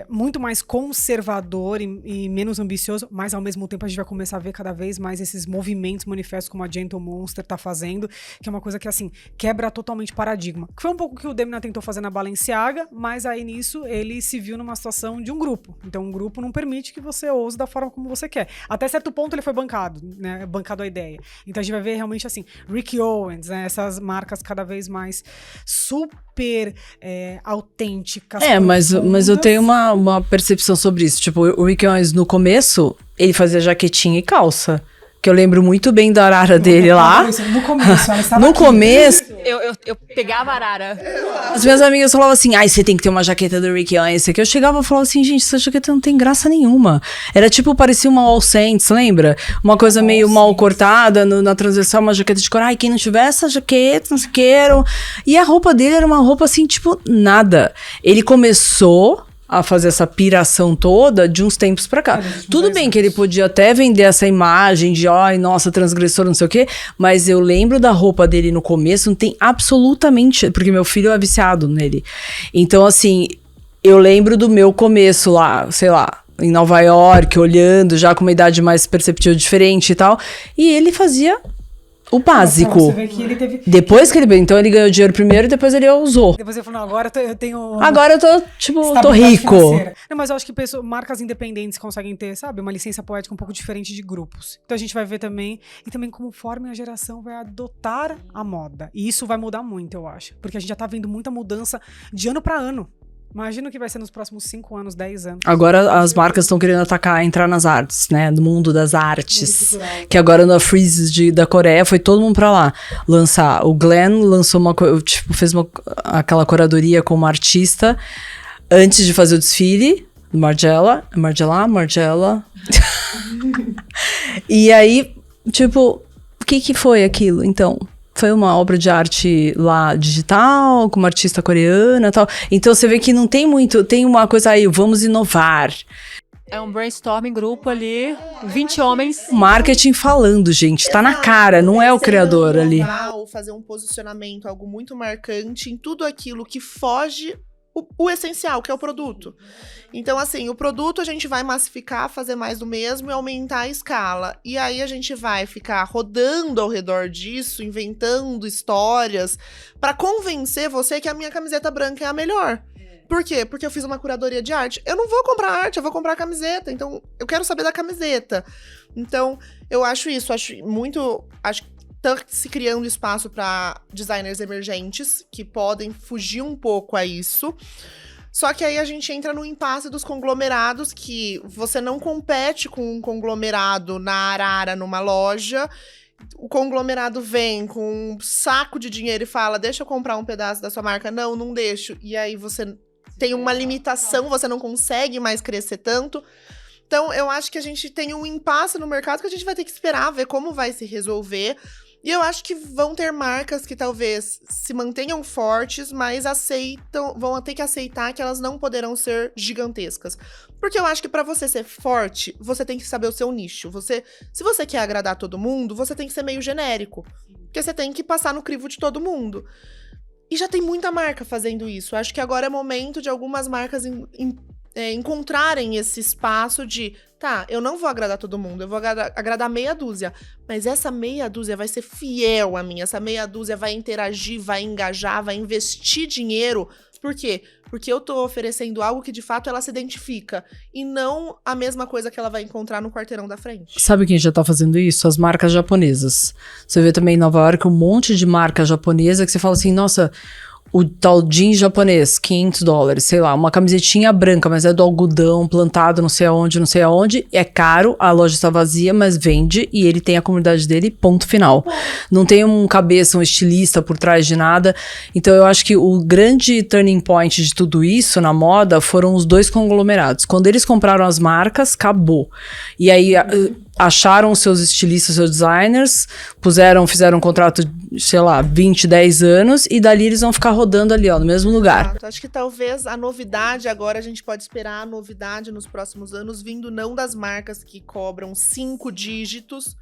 muito mais conservador e menos ambicioso, mas ao mesmo tempo a gente vai começar a ver cada vez mais esses movimentos manifestos como a Gentle Monster tá fazendo, que é uma coisa que, assim, quebra totalmente paradigma. Que foi um pouco o que o Demna tentou fazer na Balenciaga, mas aí nisso ele se viu numa situação de um grupo. Então, um grupo não permite que você ouse da forma como você quer. Até certo ponto ele foi bancado, né? Bancado a ideia. Então a gente vai ver realmente assim, Rick Owens, né? Essas marcas cada vez mais super autênticas. Mas eu tenho uma percepção sobre isso. Tipo, o Rick Owens no começo, ele fazia jaquetinha e calça. Que eu lembro muito bem da arara dele lá. No começo, ela estava no aqui. começo, Eu pegava a arara. as minhas amigas falavam assim, você tem que ter uma jaqueta do Rick Owens. Que eu chegava e falava assim, gente, essa jaqueta não tem graça nenhuma. Era tipo, parecia uma All Saints, lembra? Uma coisa meio mal cortada, na transversal, uma jaqueta de cor. Quem não tiver essa jaqueta, não sei o que. E a roupa dele era uma roupa assim, tipo, nada. Ele começou a fazer essa piração toda de uns tempos pra cá. Tudo bem que ele podia até vender essa imagem de, nossa, transgressor, não sei o quê, mas eu lembro da roupa dele no começo, não tem absolutamente... Porque meu filho é viciado nele. Então, assim, eu lembro do meu começo lá, sei lá, em Nova York, olhando, já com uma idade mais perceptível diferente e tal, e ele fazia... o básico. Você vê que ele teve... Depois que ele... Então ele ganhou dinheiro primeiro e depois ele usou. Depois ele falou, não, agora eu tenho... Agora eu tô, tipo, tô rico. Financeira. Não, mas eu acho que marcas independentes conseguem ter, sabe, uma licença poética um pouco diferente de grupos. Então a gente vai ver também, e também conforme a geração vai adotar a moda. E isso vai mudar muito, eu acho. Porque a gente já tá vendo muita mudança de ano pra ano. Imagina o que vai ser nos próximos 5 anos, 10 anos. Agora as marcas estão querendo entrar nas artes, né? No mundo das artes. Que agora na Freeze da Coreia foi todo mundo pra lá lançar. O Glenn lançou fez aquela curadoria como artista antes de fazer o desfile do Margiela. E aí, tipo, o que foi aquilo, então? Foi uma obra de arte lá digital, com uma artista coreana e tal. Então você vê que não tem muito, tem uma coisa aí, vamos inovar. É um brainstorming grupo ali, 20 homens. Marketing falando, gente, tá na cara, não é o criador ali. Ou fazer um posicionamento, algo muito marcante em tudo aquilo que foge o essencial, que é o produto. Então, assim, o produto a gente vai massificar, fazer mais do mesmo e aumentar a escala. E aí a gente vai ficar rodando ao redor disso, inventando histórias, pra convencer você que a minha camiseta branca é a melhor. Por quê? Porque eu fiz uma curadoria de arte. Eu não vou comprar arte, eu vou comprar a camiseta. Então, eu quero saber da camiseta. Então, eu acho isso, acho que tá se criando espaço para designers emergentes que podem fugir um pouco a isso. Só que aí a gente entra no impasse dos conglomerados, que você não compete com um conglomerado na arara numa loja. O conglomerado vem com um saco de dinheiro e fala, deixa eu comprar um pedaço da sua marca. Não deixo. E aí você tem uma limitação, você não consegue mais crescer tanto. Então, eu acho que a gente tem um impasse no mercado que a gente vai ter que esperar, ver como vai se resolver. E eu acho que vão ter marcas que talvez se mantenham fortes, mas vão ter que aceitar que elas não poderão ser gigantescas. Porque eu acho que pra você ser forte, você tem que saber o seu nicho. Se você quer agradar todo mundo, você tem que ser meio genérico. Porque você tem que passar no crivo de todo mundo. E já tem muita marca fazendo isso. Eu acho que agora é momento de algumas marcas encontrarem esse espaço de, eu não vou agradar todo mundo, eu vou agradar meia dúzia, mas essa meia dúzia vai ser fiel a mim, essa meia dúzia vai interagir, vai engajar, vai investir dinheiro. Por quê? Porque eu tô oferecendo algo que de fato ela se identifica e não a mesma coisa que ela vai encontrar no quarteirão da frente. Sabe quem já tá fazendo isso? As marcas japonesas. Você vê também em Nova York um monte de marca japonesa que você fala assim, nossa, o tal jeans japonês, $500, sei lá, uma camisetinha branca, mas é do algodão plantado não sei aonde, é caro, a loja está vazia, mas vende e ele tem a comunidade dele, ponto final. Não tem um estilista por trás de nada. Então eu acho que o grande turning point de tudo isso na moda foram os dois conglomerados. Quando eles compraram as marcas, acabou. E aí acharam seus estilistas, seus designers, fizeram um contrato, sei lá, 20, 10 anos, e dali eles vão ficar rodando ali, ó, no mesmo lugar. Exato. Acho que talvez a novidade agora, a gente pode esperar a novidade nos próximos anos, vindo não das marcas que cobram 5 dígitos,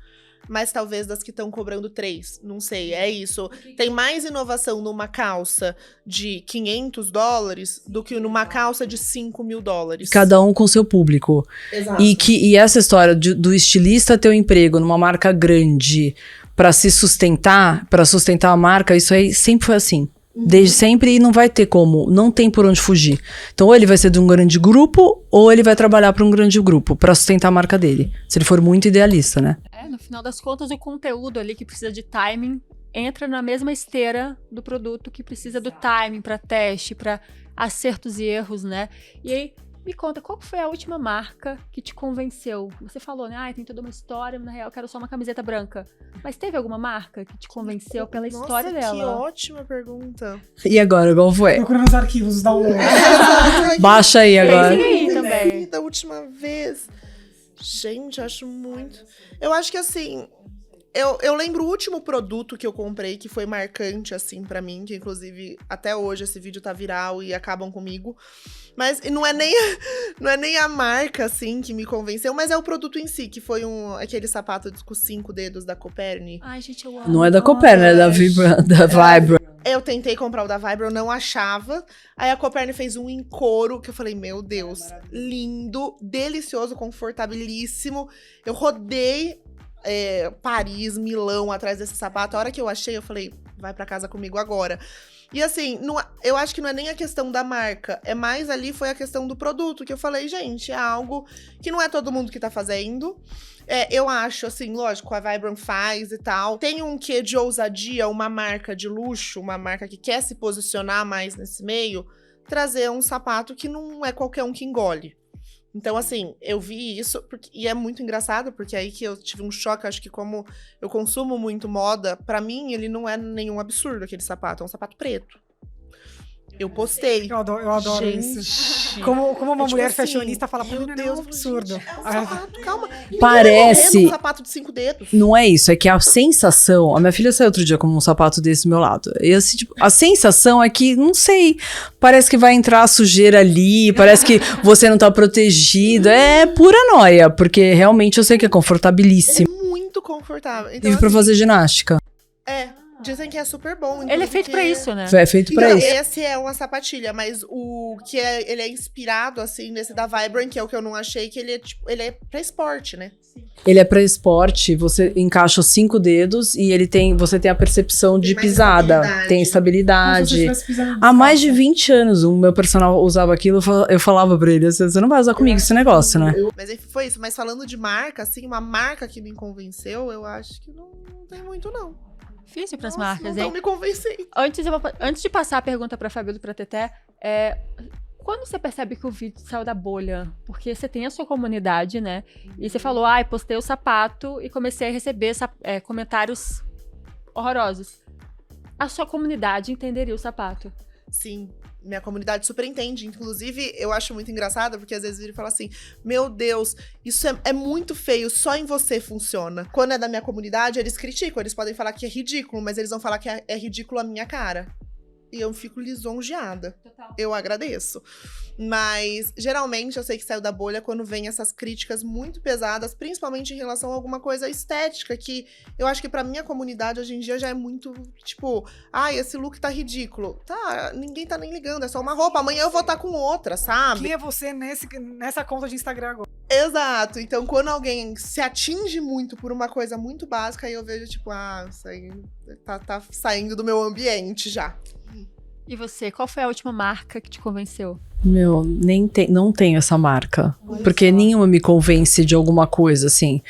mas talvez das que estão cobrando 3. Não sei, é isso. Tem mais inovação numa calça de $500 do que numa calça de $5.000. Cada um com seu público. Exato. E essa história do estilista ter um emprego numa marca grande para se sustentar, para sustentar a marca, isso aí sempre foi assim. Desde sempre, e não vai ter como, não tem por onde fugir. Então, ou ele vai ser de um grande grupo, ou ele vai trabalhar para um grande grupo, para sustentar a marca dele. Se ele for muito idealista, né? No final das contas, o conteúdo ali que precisa de timing entra na mesma esteira do produto que precisa do timing para teste, para acertos e erros, né? E aí, me conta, qual foi a última marca que te convenceu? Você falou, né? Tem toda uma história, na real, eu quero só uma camiseta branca. Mas teve alguma marca que te convenceu pela história dela? Que ótima pergunta. E agora, qual foi? Procurando os arquivos, dá um... Baixa aí agora. Pensem aí também. Da última vez. Gente, acho muito... Eu acho que, assim... Eu lembro o último produto que eu comprei que foi marcante, assim, pra mim. Que, inclusive, até hoje esse vídeo tá viral e acabam comigo. Mas não é nem a marca, assim, que me convenceu. Mas é o produto em si, que foi aquele sapato com 5 dedos da Coperni. Ai, gente, eu amo. Não é da Coperni, é da Vibram. Eu tentei comprar o da Vibram, não achava. Aí a Coperni fez um em couro, que eu falei, meu Deus, lindo, delicioso, confortabilíssimo. Eu rodei Paris, Milão, atrás desse sapato. A hora que eu achei, eu falei, vai pra casa comigo agora. E assim, eu acho que não é nem a questão da marca, é mais ali foi a questão do produto, que eu falei, gente, é algo que não é todo mundo que tá fazendo. Eu acho, assim, lógico, a Vibram faz e tal. Tem um quê de ousadia, uma marca de luxo, uma marca que quer se posicionar mais nesse meio, trazer um sapato que não é qualquer um que engole. Então, assim, eu vi isso, e é muito engraçado, porque aí que eu tive um choque, acho que como eu consumo muito moda, pra mim ele não é nenhum absurdo aquele sapato, é um sapato preto. Eu postei. Eu adoro Gente, isso. Como uma mulher assim, fashionista fala, pra mim não é um absurdo. Gente, é um sapato, calma. Parece... Um sapato de 5 dedos. Não é isso, é que a sensação... A minha filha saiu outro dia com um sapato desse do meu lado. E assim, tipo, a sensação é que, não sei, parece que vai entrar a sujeira ali, parece que você não tá protegido. É pura noia, porque realmente eu sei que é confortabilíssimo. Ele é muito confortável. Então, E pra fazer ginástica. Dizem que é super bom. Ele é feito pra isso, né? É feito pra Então, isso. esse é uma sapatilha, mas o que ele é inspirado, assim, nesse da Vibram, que é o que eu não achei, que ele é pra esporte, né? Ele é pra esporte, você encaixa os 5 dedos e você tem a percepção de Tem mais pisada, estabilidade. tem estabilidade. Como se você estivesse pisando Há mais de 20 anos, o meu personal usava aquilo, eu falava pra ele, você não vai usar comigo esse negócio, né? Mas enfim, foi isso. Mas falando de marca, assim, uma marca que me convenceu, eu acho que não tem muito, não. Difícil pras Nossa, marcas, não hein? tão me convencendo. Antes de passar a pergunta pra Fabíola e pra Teté, quando você percebe que o vídeo saiu da bolha? Porque você tem a sua comunidade, né? E você falou, postei o sapato e comecei a receber comentários horrorosos. A sua comunidade entenderia o sapato? Sim, minha comunidade super entende. Inclusive, eu acho muito engraçado, porque às vezes vira e fala assim, meu Deus, isso é muito feio, só em você funciona. Quando é da minha comunidade, eles criticam, eles podem falar que é ridículo, mas eles vão falar que é ridículo a minha cara. E eu fico lisonjeada. Total. Eu agradeço. Mas, geralmente, eu sei que saiu da bolha quando vem essas críticas muito pesadas, principalmente em relação a alguma coisa estética, que eu acho que pra minha comunidade, hoje em dia, já é muito, tipo, esse look tá ridículo. Tá, ninguém tá nem ligando, é só uma roupa. Amanhã eu vou estar com outra, sabe? Quem é você nessa conta de Instagram agora? Exato. Então, quando alguém se atinge muito por uma coisa muito básica, aí eu vejo, tipo, isso aí tá saindo do meu ambiente já. E você, qual foi a última marca que te convenceu? Meu, não tenho essa marca. Porque nenhuma me convence de alguma coisa, assim.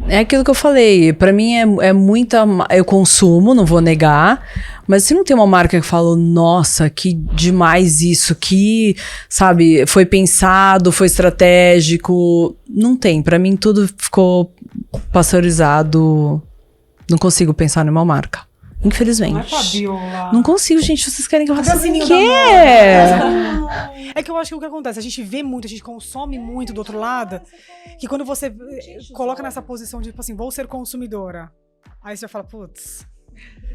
É aquilo que eu falei, pra mim é muita... Eu consumo, não vou negar, mas se não tem uma marca que fala, nossa, que demais isso, que, sabe, foi pensado, foi estratégico, não tem. Pra mim tudo ficou pasteurizado, não consigo pensar numa marca. Infelizmente. Não é Fabiola. Não consigo, gente. Vocês querem que eu faça o Pedacinho quê? da moda. É que eu acho que o que acontece, a gente vê muito, a gente consome muito do outro lado, que quando você coloca nessa posição de, tipo assim, vou ser consumidora, aí você já fala, putz,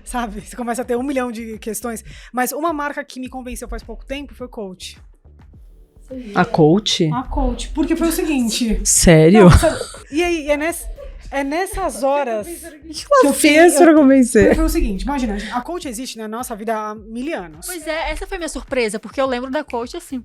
sabe? Você começa a ter 1 milhão de questões. Mas uma marca que me convenceu faz pouco tempo foi Coach. A Coach? A Coach. Porque foi o seguinte... Sério? Não, sabe, e aí, é nessas horas que eu fiz pra convencer. Foi o seguinte, imagina, a Coach existe na nossa vida há 1000 anos. Pois é, essa foi minha surpresa, porque eu lembro da Coach assim.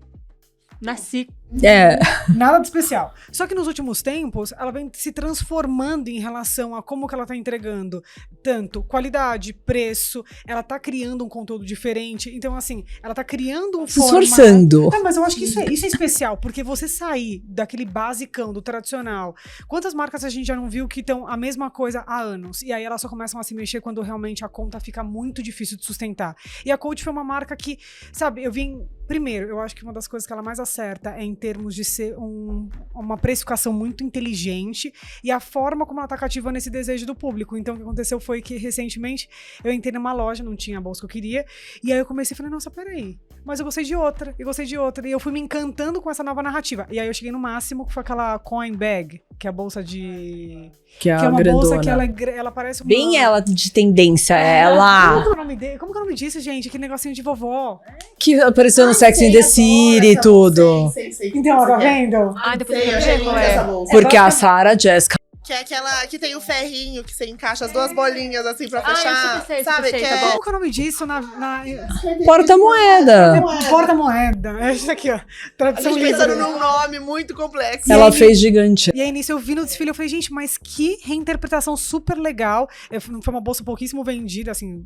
Nasci. É. Nada de especial. Só que nos últimos tempos, ela vem se transformando em relação a como que ela tá entregando tanto qualidade, preço, ela tá criando um conteúdo diferente. Então, assim, ela tá criando um Se esforçando. Mas eu acho que isso é especial, porque você sair daquele basicão, do tradicional. Quantas marcas a gente já não viu que estão a mesma coisa há anos? E aí elas só começam a se mexer quando realmente a conta fica muito difícil de sustentar. E a Coach foi uma marca que, sabe, primeiro, eu acho que uma das coisas que ela mais acerta é em termos de ser uma precificação muito inteligente e a forma como ela tá cativando esse desejo do público. Então, o que aconteceu foi que, recentemente, eu entrei numa loja, não tinha a bolsa que eu queria, e aí eu comecei a falar, nossa, peraí, mas eu gostei de outra, e eu fui me encantando com essa nova narrativa. E aí eu cheguei no máximo, que foi aquela coin bag, que é a bolsa de... Que é uma grandona. bolsa que ela parece uma... Bem ela de tendência, ela. Como que é o nome disso, gente? Aquele negocinho de vovó. Que apareceu no Sex and the City e tudo. Sei. Então, tá vendo? Ah, depois Sei, eu eu vou ver achei qual linda é. essa bolsa. Porque a Sarah Jessica. Que é aquela que tem o ferrinho, que você encaixa as duas bolinhas assim pra Ah, fechar. eu sei, sabe? sei, Que tá é... bom. Como que é o nome disso na Porta-moeda. porta-moeda? É isso aqui, ó. A Tradução gente pensando livre. num nome muito complexo. Ela fez gigante. E aí, nisso, eu vi no desfile, eu falei, gente, mas que reinterpretação super legal. Foi uma bolsa pouquíssimo vendida, assim.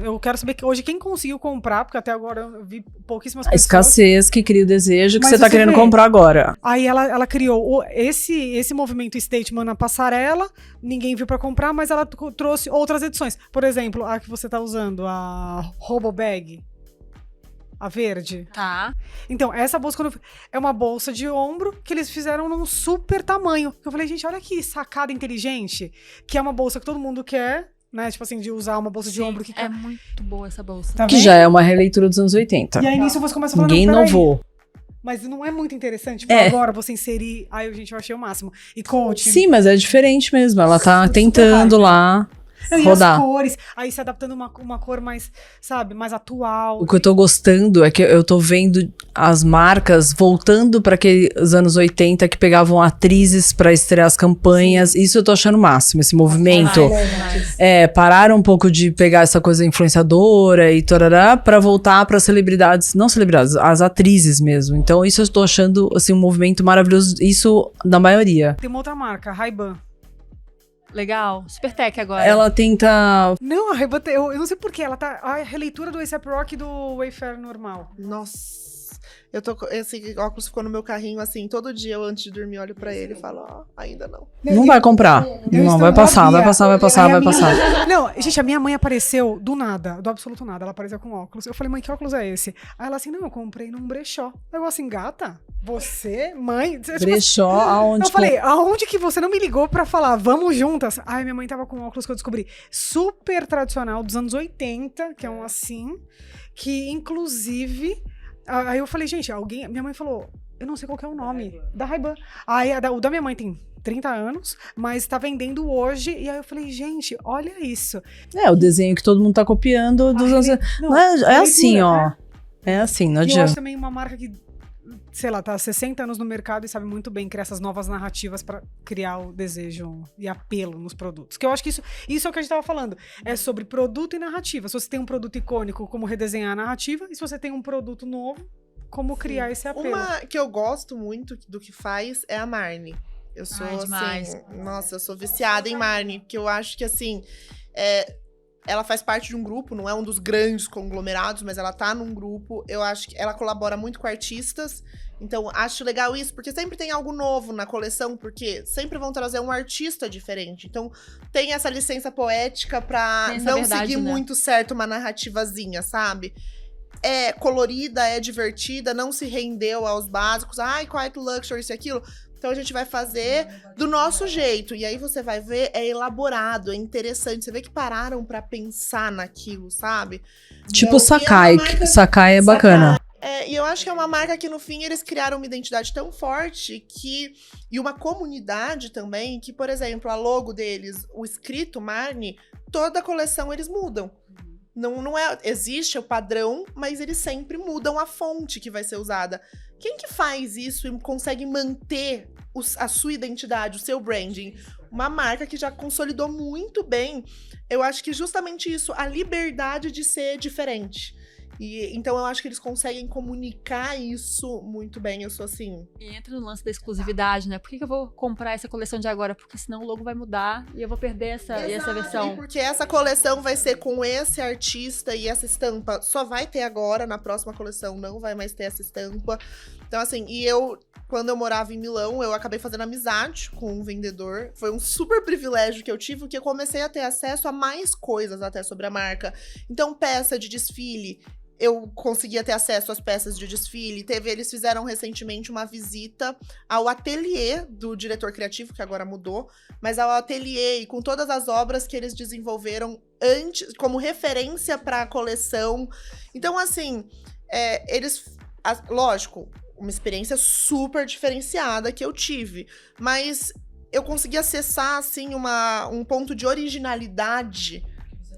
Eu quero saber que hoje quem conseguiu comprar, porque até agora eu vi pouquíssimas A pessoas. escassez que cria o desejo que Mas você tá você querendo vê. comprar agora. Aí ela criou esse movimento statement na passarela, ninguém viu pra comprar, mas ela trouxe outras edições. Por exemplo, a que você tá usando, a Robo Bag, a verde. Tá. Então, essa bolsa é uma bolsa de ombro que eles fizeram num super tamanho. Eu falei, gente, olha que sacada inteligente, que é uma bolsa que todo mundo quer, né? Tipo assim, de usar uma bolsa de ombro que... É muito boa essa bolsa. Tá Que vendo? já é uma releitura dos anos 80. E aí, nisso, você começa a falar, Ninguém não, peraí, inovou. mas não é muito interessante, tipo, É. agora você inserir... Aí, gente, eu achei o máximo. E coach... Sim, mas é diferente mesmo. Ela tá Super tentando hype. lá E rodar. as cores, aí se adaptando uma cor mais, sabe, mais atual. O que eu tô gostando é que eu tô vendo as marcas voltando pra aqueles anos 80 que pegavam atrizes pra estrear as campanhas. Isso eu tô achando o máximo, esse movimento. Pararam um pouco de pegar essa coisa influenciadora e torará pra voltar pra celebridades, não celebridades, as atrizes mesmo. Então isso eu tô achando assim um movimento maravilhoso, isso na maioria. Tem uma outra marca, Ray-Ban. Legal. Super tech agora. Ela tenta Não, a Ray-Ban, eu não sei porquê, ela tá a releitura do A$AP Rocky e do Wayfair normal. Nossa. Esse óculos ficou no meu carrinho, assim, todo dia eu antes de dormir olho pra ele e falo, ó, ainda não. não vai comprar. Eu Não, estou vai passar, na vai via. passar, vai passar, Aí a vai minha- passar. Não, gente, a minha mãe apareceu do nada, do absoluto nada. Ela apareceu com óculos. Eu falei, mãe, que óculos é esse? Aí ela assim, não, eu comprei num brechó. Eu assim, gata, você, mãe... Tipo, Brechó aonde? eu falei, aonde que você não me ligou pra falar, vamos juntas? Ai, minha mãe tava com óculos que eu descobri super tradicional, dos anos 80, que é um assim, que inclusive... Aí eu falei, gente, minha mãe falou, eu não sei qual que é o nome, da Ray-Ban. Aí o da minha mãe tem 30 anos, mas tá vendendo hoje, e aí eu falei, gente, olha isso. É, o desenho que todo mundo tá copiando dos anos... Não, Não é a assim, leitura, ó. né? É assim, não E eu acho adianta. também uma marca que, sei lá, tá há 60 anos no mercado e sabe muito bem criar essas novas narrativas pra criar o desejo e apelo nos produtos. Que eu acho que isso é o que a gente tava falando. É sobre produto e narrativa. Se você tem um produto icônico, como redesenhar a narrativa, e se você tem um produto novo, como criar esse apelo. Uma que eu gosto muito do que faz é a Marni. Eu sou, demais. assim, nossa, eu sou viciada em Marni, porque eu acho que, assim, ela faz parte de um grupo, não é um dos grandes conglomerados, mas ela tá num grupo, eu acho que ela colabora muito com artistas Então, acho legal isso, porque sempre tem algo novo na coleção, porque sempre vão trazer um artista diferente. Então, tem essa licença poética pra não seguir muito certo uma narrativazinha, sabe? É colorida, é divertida, não se rendeu aos básicos. Ai, quiet luxury, isso e aquilo. Então a gente vai fazer do nosso jeito. E aí você vai ver, é elaborado, é interessante. Você vê que pararam pra pensar naquilo, sabe? Tipo então, Sacai. Sacai é bacana. E eu acho que é uma marca que, no fim, eles criaram uma identidade tão forte que... E uma comunidade também, que, por exemplo, a logo deles, o escrito Marni, toda a coleção eles mudam. Não é, existe o padrão, mas eles sempre mudam a fonte que vai ser usada. Quem que faz isso e consegue manter a sua identidade, o seu branding? Uma marca que já consolidou muito bem. Eu acho que justamente isso, a liberdade de ser diferente. Então eu acho que eles conseguem comunicar isso muito bem. Eu sou assim... E entra no lance da exclusividade, né? Por que eu vou comprar essa coleção de agora? Porque senão o logo vai mudar e eu vou perder essa versão. Porque essa coleção vai ser com esse artista e essa estampa só vai ter agora, na próxima coleção não vai mais ter essa estampa. Então assim, quando eu morava em Milão, eu acabei fazendo amizade com um vendedor. Foi um super privilégio que eu tive, porque eu comecei a ter acesso a mais coisas até sobre a marca. Então, peça de desfile, eu conseguia ter acesso às peças de desfile. Eles fizeram recentemente uma visita ao ateliê do diretor criativo, que agora mudou, mas ao ateliê e com todas as obras que eles desenvolveram antes, como referência para a coleção. Então, assim, lógico, uma experiência super diferenciada que eu tive, mas eu consegui acessar, assim, um ponto de originalidade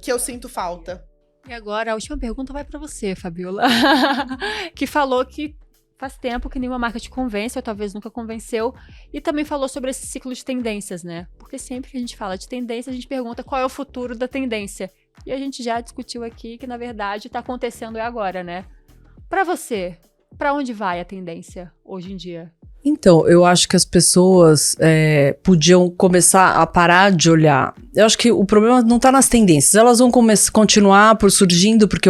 que eu sinto falta. E agora, a última pergunta vai para você, Fabiola, que falou que faz tempo que nenhuma marca te convence, ou talvez nunca convenceu, e também falou sobre esse ciclo de tendências, né? Porque sempre que a gente fala de tendência, a gente pergunta qual é o futuro da tendência. E a gente já discutiu aqui que, na verdade, está acontecendo agora, né? Para você, para onde vai a tendência hoje em dia? Então, eu acho que as pessoas podiam começar a parar de olhar. Eu acho que o problema não tá nas tendências. Elas vão continuar por surgindo, porque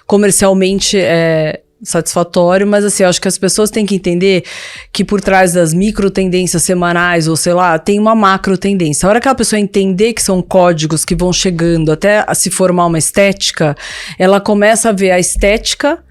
comercialmente é satisfatório, mas assim, eu acho que as pessoas têm que entender que por trás das micro tendências semanais, ou sei lá, tem uma macro tendência. A hora que a pessoa entender que são códigos que vão chegando até a se formar uma estética, ela começa a ver a estética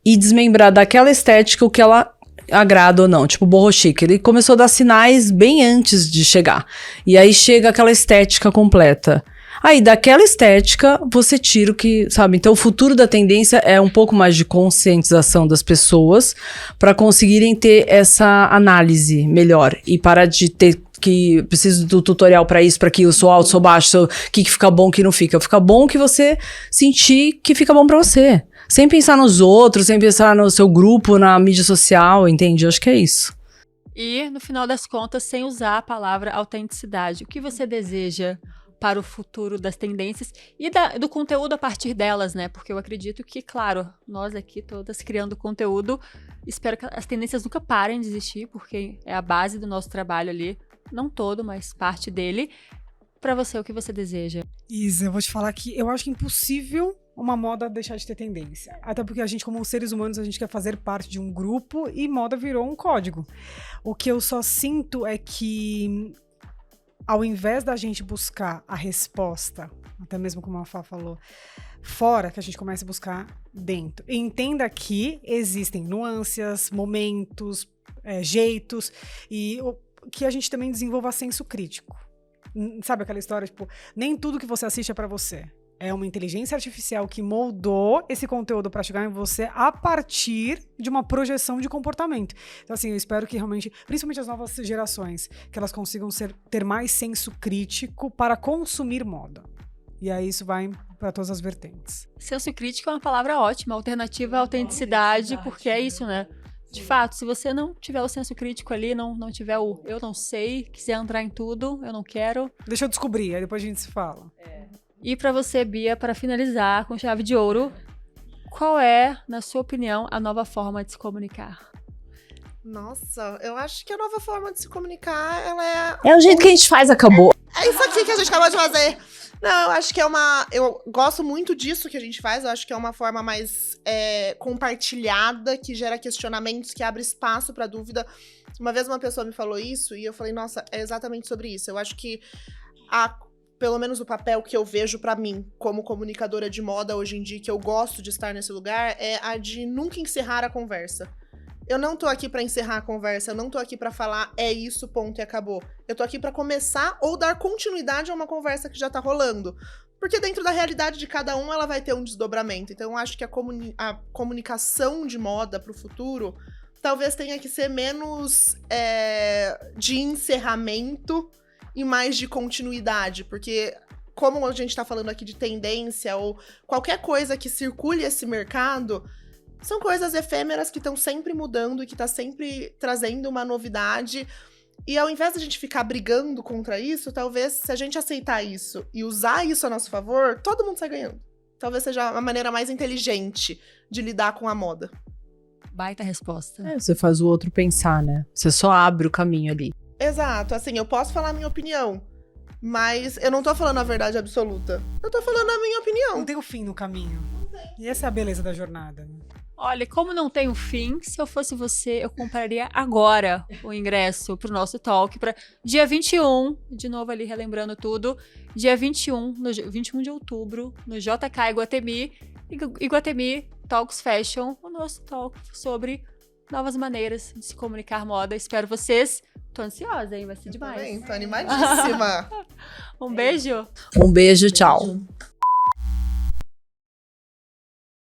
e desmembrar daquela estética o que ela agrada ou não, tipo o Boho Chic, ele começou a dar sinais bem antes de chegar, e aí chega aquela estética completa. Aí daquela estética você tira o que, sabe? Então o futuro da tendência é um pouco mais de conscientização das pessoas para conseguirem ter essa análise melhor e parar de ter que preciso do tutorial para isso, para aquilo, sou alto, sou baixo, o que fica bom, o que não fica. Fica bom que você sentir que fica bom para você. Sem pensar nos outros, sem pensar no seu grupo, na mídia social, entende? Eu acho que é isso. E, no final das contas, sem usar a palavra autenticidade. O que você deseja para o futuro das tendências e do conteúdo a partir delas, né? Porque eu acredito que, claro, nós aqui todas criando conteúdo, espero que as tendências nunca parem de existir, porque é a base do nosso trabalho ali. Não todo, mas parte dele. Para você, o que você deseja? Isa, eu vou te falar que eu acho que é impossível uma moda deixar de ter tendência. Até porque a gente, como seres humanos, a gente quer fazer parte de um grupo e moda virou um código. O que eu só sinto é que, ao invés da gente buscar a resposta, até mesmo como a Fá falou, fora, que a gente comece a buscar dentro. E entenda que existem nuances, momentos, jeitos, e que a gente também desenvolva senso crítico. Sabe aquela história, tipo, nem tudo que você assiste é pra você. É uma inteligência artificial que moldou esse conteúdo para chegar em você a partir de uma projeção de comportamento. Então, assim, eu espero que realmente, principalmente as novas gerações, que elas consigam ter mais senso crítico para consumir moda. E aí isso vai para todas as vertentes. Senso crítico é uma palavra ótima, alternativa à autenticidade, porque é isso, né? De fato, se você não tiver o senso crítico ali, não tiver o eu não sei, quiser entrar em tudo, eu não quero. Deixa eu descobrir, aí depois a gente se fala. E para você, Bia, para finalizar com chave de ouro, qual é, na sua opinião, a nova forma de se comunicar? Nossa, eu acho que a nova forma de se comunicar, ela é o jeito que a gente faz, acabou. É isso aqui que a gente acabou de fazer. Não, eu acho que eu gosto muito disso que a gente faz, eu acho que é uma forma mais compartilhada, que gera questionamentos, que abre espaço pra dúvida. Uma vez uma pessoa me falou isso, e eu falei, nossa, é exatamente sobre isso. Eu acho que pelo menos o papel que eu vejo pra mim, como comunicadora de moda hoje em dia, que eu gosto de estar nesse lugar, é a de nunca encerrar a conversa. Eu não tô aqui pra encerrar a conversa, eu não tô aqui pra falar é isso, ponto e acabou. Eu tô aqui pra começar ou dar continuidade a uma conversa que já tá rolando. Porque dentro da realidade de cada um, ela vai ter um desdobramento. Então, eu acho que a comunicação de moda pro futuro talvez tenha que ser menos de encerramento e mais de continuidade. Porque, como a gente tá falando aqui de tendência ou qualquer coisa que circule esse mercado, são coisas efêmeras que estão sempre mudando e que tá sempre trazendo uma novidade. E ao invés de a gente ficar brigando contra isso, talvez se a gente aceitar isso e usar isso a nosso favor, todo mundo sai ganhando. Talvez seja a maneira mais inteligente de lidar com a moda. Baita resposta. Você faz o outro pensar, né? Você só abre o caminho ali. Exato, assim, eu posso falar a minha opinião, mas eu não tô falando a verdade absoluta. Eu tô falando a minha opinião. Não tem o fim no caminho. E essa é a beleza da jornada. Olha, como não tem um fim, se eu fosse você, eu compraria agora o ingresso pro nosso talk para dia 21, de novo ali relembrando tudo, dia 21 de outubro, no JK Iguatemi Talks Fashion, o nosso talk sobre novas maneiras de se comunicar moda. Espero vocês. Tô ansiosa, hein? Vai ser demais. Também, tô animadíssima. Um beijo. Um beijo, tchau.